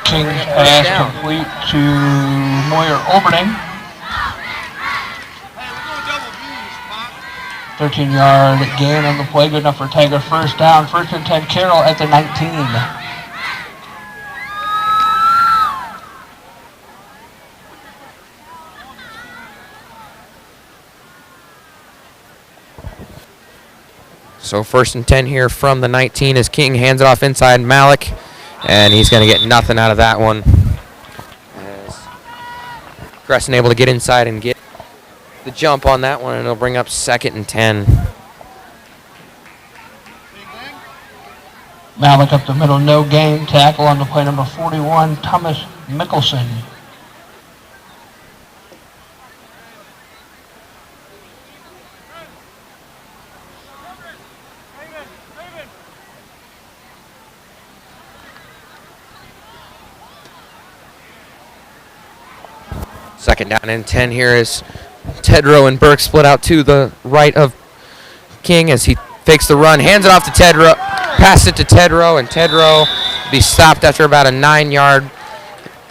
King's pass complete to Moyer Oberding. 13-yard gain on the play, good enough for Tiger. First down, 1st and 10, Carroll at the 19. So 1st and 10 here from the 19 as King hands it off inside Malik, and he's going to get nothing out of that one. As Creston able to get inside and get the jump on that one, and it'll bring up 2nd and 10. Malik up the middle, no gain. Tackle on the play, number 41, Thomas Mickelson. Second down and 10 here as Tedrow and Burke split out to the right of King as he fakes the run, hands it off to Tedrow, passes it to Tedrow, and Tedrow be stopped after about a 9-yard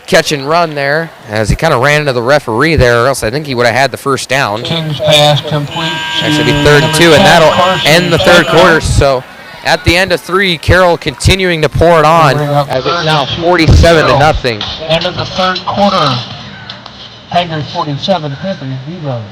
catch and run there as he kind of ran into the referee there, or else I think he would have had the first down. King's pass complete. That should be 3rd and 2, and that'll end the 3rd quarter. So at the end of 3, Carroll continuing to pour it on as it's now 47-0. End of the 3rd quarter. Tigers 47, Panthers 0.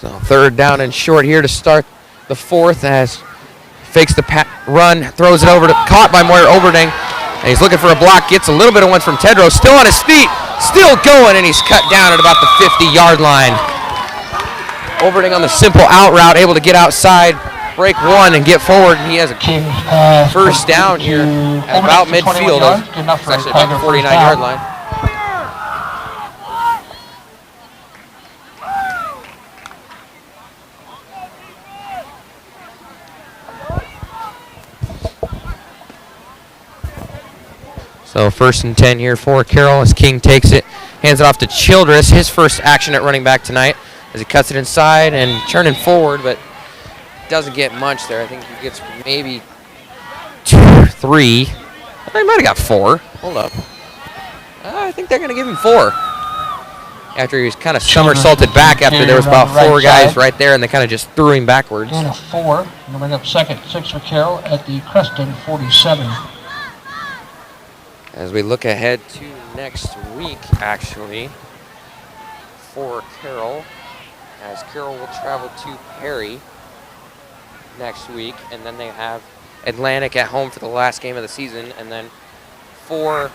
So 3rd down and short here to start the 4th as fakes the run, throws it over to, caught by Moyer Oberding, and he's looking for a block, gets a little bit of one from Tedrow, still on his feet, still going, and he's cut down at about the 50-yard line. Oberding on the simple out route, able to get outside, break one, and get forward, and he has a first down here at about midfield. It's actually about the 49-yard line. So 1st and 10 here for Carroll as King takes it, hands it off to Childress, his first action at running back tonight, as he cuts it inside and turning forward, but doesn't get much there. I think he gets maybe 2 or 3. He might have got 4. Hold up. I think they're going to give him 4. After he was kind of somersaulted back after there was about 4 guys right there, and they kind of just threw him backwards. And a 4. We'll bring up 2nd, 6 for Carroll at the Creston 47. As we look ahead to next week, actually, for Carroll, as Carroll will travel to Perry next week, and then they have Atlantic at home for the last game of the season, and then for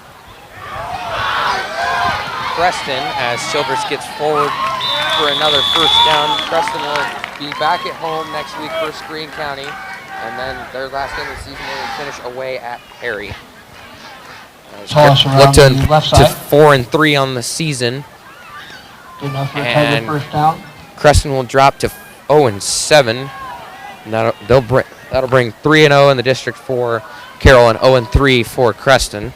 Creston, as Childress gets forward for another first down. Creston will be back at home next week versus Greene County, and then their last game of the season they will finish away at Perry. Toss around the left side. To 4-3 on the season. Good enough for a Tiger first down. Creston will drop to 0-7. And that'll bring 3-0 in the district for Carroll and 0-3 for Creston.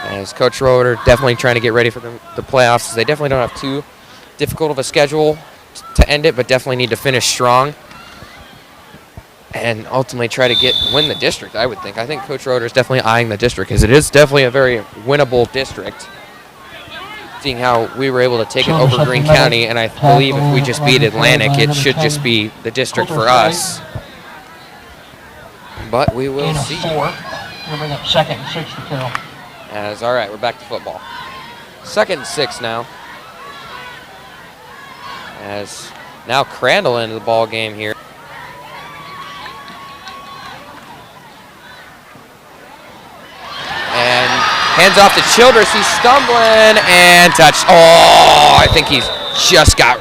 As Coach Roeder definitely trying to get ready for the playoffs. They definitely don't have too difficult of a schedule to end it, but definitely need to finish strong and ultimately try to win the district, I would think. I think Coach Roeder is definitely eyeing the district because it is definitely a very winnable district. Seeing how we were able to take it over Greene County, and I believe if we just beat Atlantic, it should just be the district for us. But we will see. 4. We'll bring up 2nd and 6 for Carroll. All right, we're back to football. 2nd and 6 now. As now Crandall into the ball game here. And hands off to Childress. He's stumbling and touched. Oh, I think he's just got.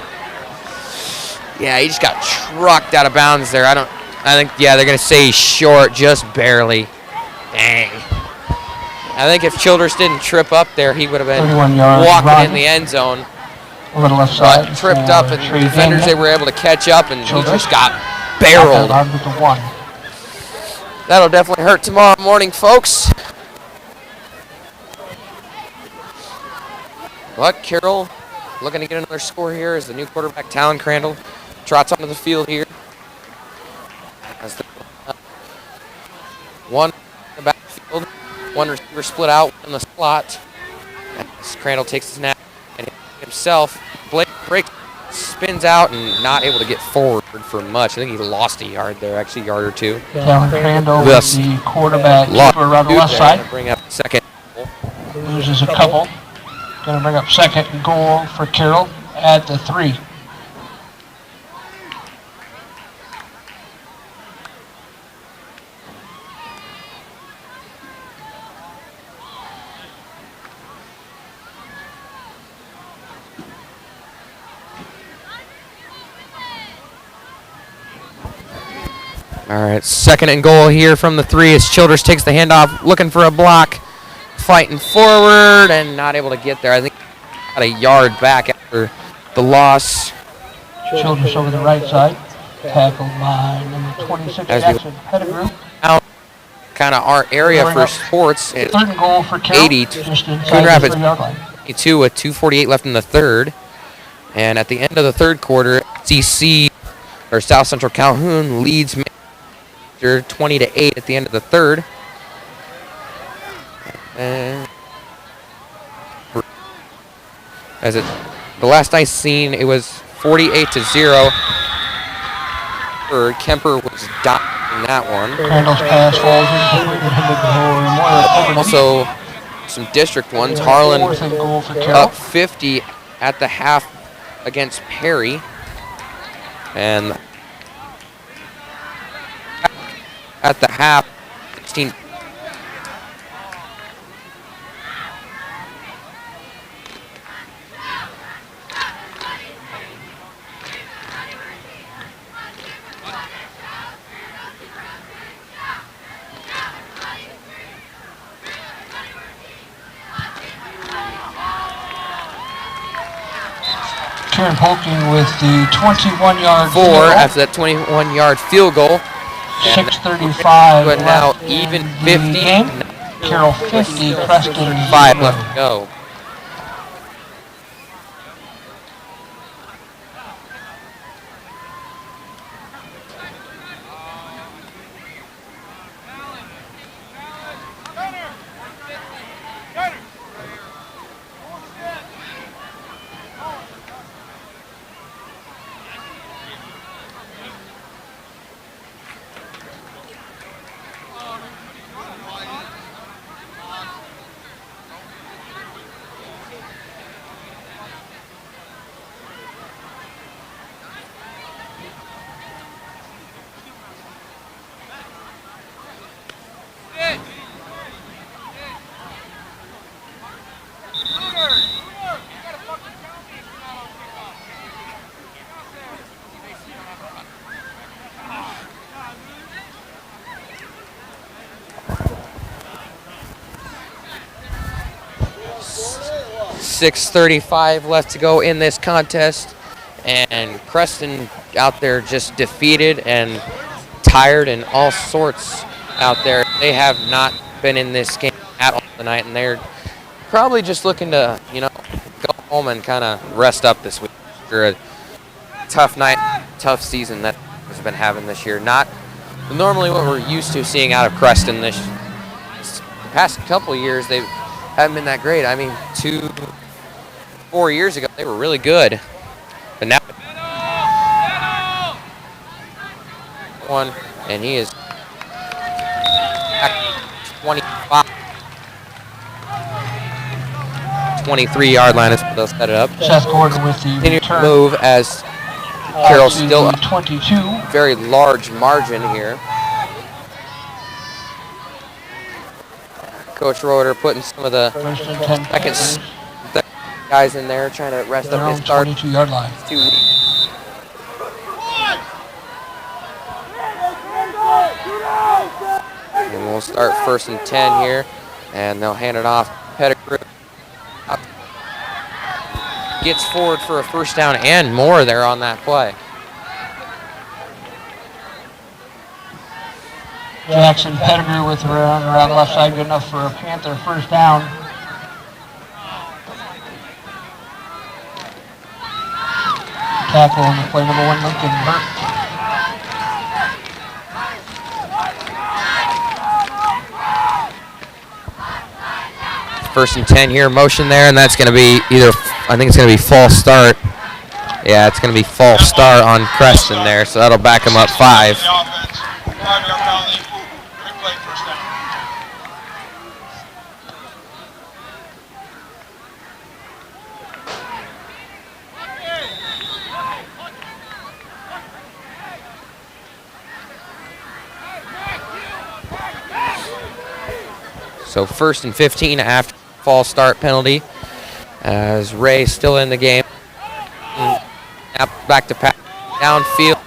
Yeah, he just got trucked out of bounds there. I think they're gonna say he's short, just barely. Dang. I think if Childress didn't trip up there, he would have been walking in the end zone. A little left side. But tripped up, and the defenders, they were able to catch up, and he just got barreled. That'll definitely hurt tomorrow morning, folks. But Carroll looking to get another score here as the new quarterback, Talon Crandall, trots onto the field here. As the one in the backfield, one receiver split out in the slot. As Crandall takes his snap and himself, Blake breaks, spins out, and not able to get forward for much. I think he lost a yard there, actually a yard or two. Talon Crandall with the quarterback around the left side. Bring up 2nd. Loses a couple. Going to bring up 2nd and goal for Carroll at the 3. All right, 2nd and goal here from the 3 as Childress takes the handoff, looking for a block, fighting forward, and not able to get there. I think got a yard back after the loss. Childress over the right side, tackled by number 26, Jackson Pettigrew. Out, kind of our area for sports. 3rd and goal for Carroll. 80, Coon Rapids 82 with 2:48 left in the 3rd. And at the end of the 3rd quarter, South Central Calhoun leads 20-8 at the end of the 3rd. And the last I seen, it was 48-0. Kemper was down in that one. Crandall's pass falls Also, some district ones. Harlan up 50 at the half against Perry. And at the half, 16. Karen Polking with the 21-yard 4 after that 21-yard field goal. 6:35 but now left even in 50. the game. Carroll 50, Creston 5 left to go. .6:35 left to go in this contest And Creston out there just defeated and tired and all sorts out there. They have not been in this game at all tonight, and they're probably just looking to, go home and kind of rest up this week after a tough night, tough season that has been having this year. Not normally what we're used to seeing out of Creston this past couple of years. They haven't been that great. I mean, 4 years ago they were really good, but now one, and he is 25, 23-yard line. They'll set it up. Seth Gordon with the return. Move as Carroll to still the 22. very large margin here. Coach Roeder putting some of the First and 10 Panthers. guys in there trying to rest Their up own his start. 22-yard line. 2 weeks. And we'll start 1st and 10 here, and they'll hand it off. Pettigrew gets forward for a first down and more there on that play. Jackson Pettigrew with around the left side, good enough for a Panther first down. Tackle on the play, number 1, Lincoln Burke. First and 10 here, motion there, and that's going to be I think it's going to be false start. Yeah, it's going to be false start on Creston there, so that'll back him up 5. The offense, 5-yard penalty, replay first down. So 1st and 15 after false start penalty, as Ray still in the game. Now back to pass downfield.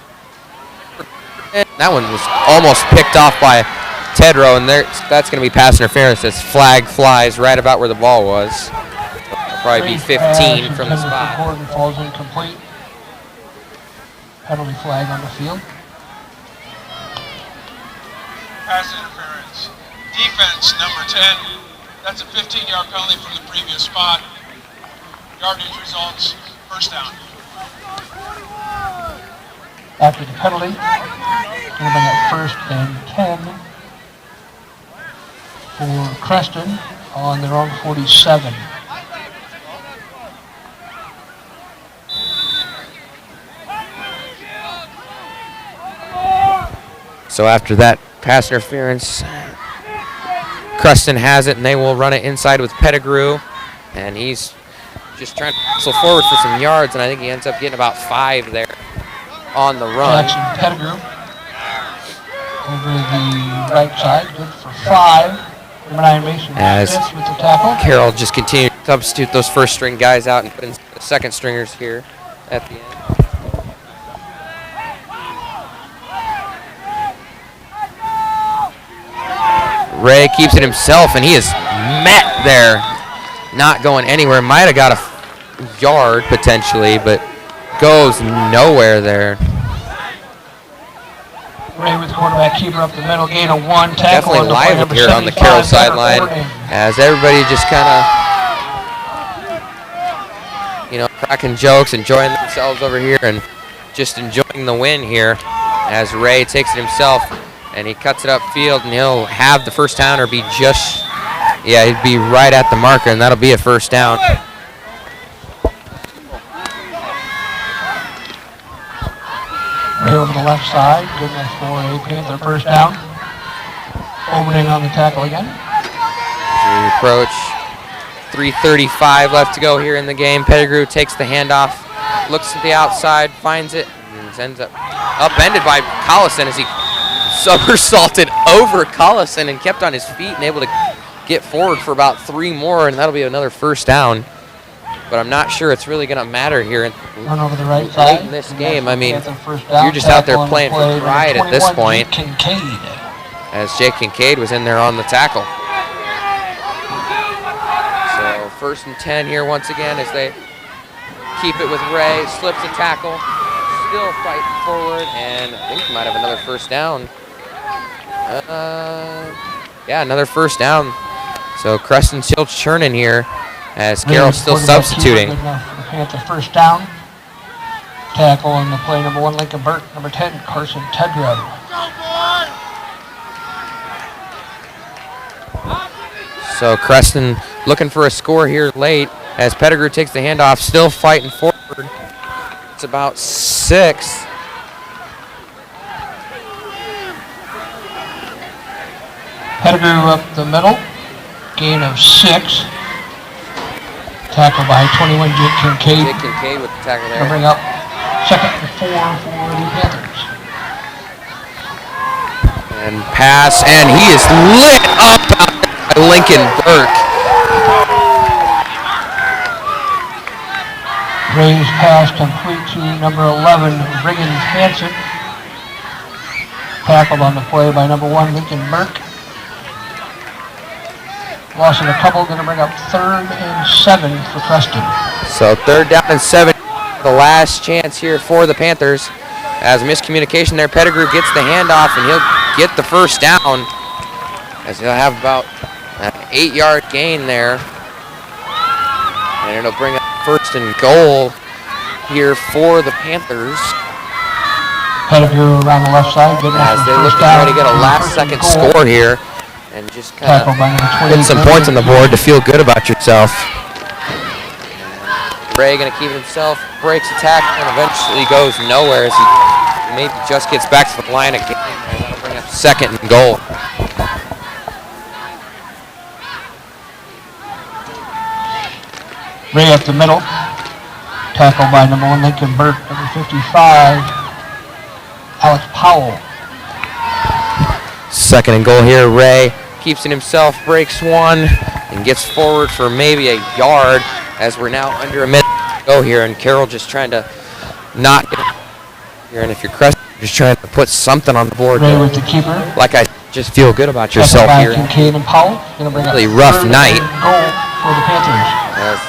That one was almost picked off by Tedrow, and that's going to be pass interference. This flag flies right about where the ball was. It'll probably be 15 from the spot. Gordon falls incomplete. Penalty flag on the field. Pass interference. Defense, number 10. That's a 15-yard penalty from the previous spot. Yardage results, first down. After the penalty, going to bring up 1st and 10 for Creston on their own 47. So after that pass interference, Creston has it, and they will run it inside with Pettigrew, and he's just trying to hustle forward for some yards, and I think he ends up getting about 5 there on the run. Jackson Pettigrew over the right side, good for 5. Number 9 Mason As Smith with the tackle. Carroll just continued to substitute those first string guys out and put in the second stringers here at the end. Ray keeps it himself, and he is met there, not going anywhere. Might have got a yard potentially, but goes nowhere there. Ray with the quarterback keeper up the middle, gain of 1, tackle Definitely on the live play, up number here on the 75, Carroll Connor sideline, Gordon. as everybody just kind of, cracking jokes, enjoying themselves over here, and just enjoying the win here as Ray takes it himself, and he cuts it upfield, and he'll have the first down or be he'd be right at the marker, and that'll be a first down. Ray over the left side, good enough for a Panther first down. Opening on the tackle again. As we approach 3:35 left to go here in the game. Pettigrew takes the handoff, looks at the outside, finds it, and ends up upended by Collison as he somersaulted over Collison and kept on his feet and able to get forward for about 3 more, and that'll be another first down. But I'm not sure it's really going to matter here Run over the right side. late in this game. I mean, Panther first down, you're just out there tackle on the playing for play, pride number at this 21, point, Kincaid. as Jake Kincaid was in there on the tackle. So 1st and 10 here once again as they keep it with Ray. Slips a tackle. Still fighting forward, and I think he might have another first down. Yeah, another first down. So Creston still churning here as Carroll's still substituting. Panther first down. Tackle on the play, number 1, Lincoln Burke. Number 10, Carson Tedrow. So Creston looking for a score here late as Pettigrew takes the handoff, still fighting forward. It's about 6. Pettigrew up the middle, gain of 6. Tackle by 21, Jake Kincaid. Jake Kincaid with the tackle Gonna there. bring up 2nd and 4 for the Panthers. And pass, and he is lit up by Lincoln Burke. Ray's pass complete to number 11, Brigham Hansen. Tackled on the play by number 1, Lincoln Burke. Loss of a couple, going to bring up 3rd and 7 for Creston. So 3rd down and 7, the last chance here for the Panthers. As miscommunication there, Pettigrew gets the handoff and he'll get the first down as he'll have about an 8-yard gain there. And it'll bring up 1st and goal here for the Panthers. Pettigrew around the left side, getting As they look to try to get a last-second score here and just kind of get some points on the board to feel good about yourself. Ray going to keep it himself, breaks a tackle, and eventually goes nowhere as he maybe just gets back to the line again. And that'll bring up 2nd and goal. Ray up the middle. Tackle by number 1, Lincoln Burke. Number 55, Alex Powell. 2nd and goal here. Ray keeps it himself, breaks one, and gets forward for maybe a yard as we're now under a minute to go here. And Carroll just trying to not get here. And if you're Creston, you're just trying to put something on the board. Ray with the keeper. Like I just feel good about yourself Tackle by here. Kincaid and Powell. Gonna bring Really up rough 3rd night. and goal for the Panthers.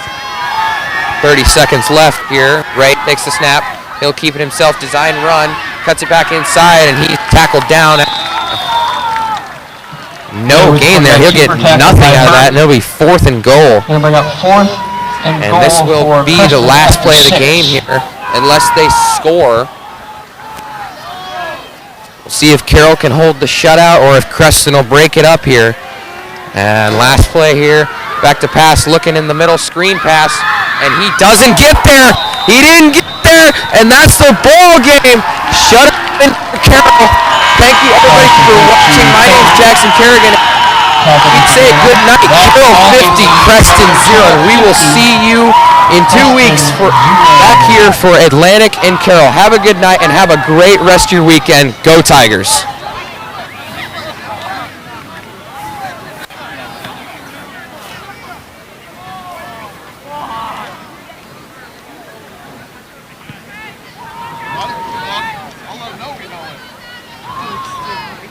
30 seconds left here. Ray takes the snap. He'll keep it himself, design run, cuts it back inside, and he's tackled down. No gain there. He'll get nothing out of that, and it'll be 4th and goal. Gonna bring up 4th and goal. And this will for be Creston the last after play of the 6. game here, unless they score. We'll see if Carroll can hold the shutout or if Creston will break it up here. And last play here, back to pass, looking in the middle, screen pass, and he doesn't get there. He didn't get there, and that's the ball game. Shut up in Carroll. Thank you everybody for watching. My name's Jackson Kerrigan. We'd say good night. Carroll 50, Creston 0. We will see you in 2 weeks back here for Atlantic and Carroll. Have a good night and have a great rest of your weekend. Go Tigers.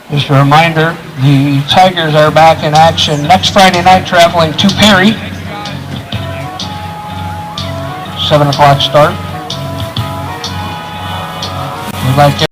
Just a reminder, the Tigers are back in action next Friday night, traveling to Perry. 7 o'clock start. We'd like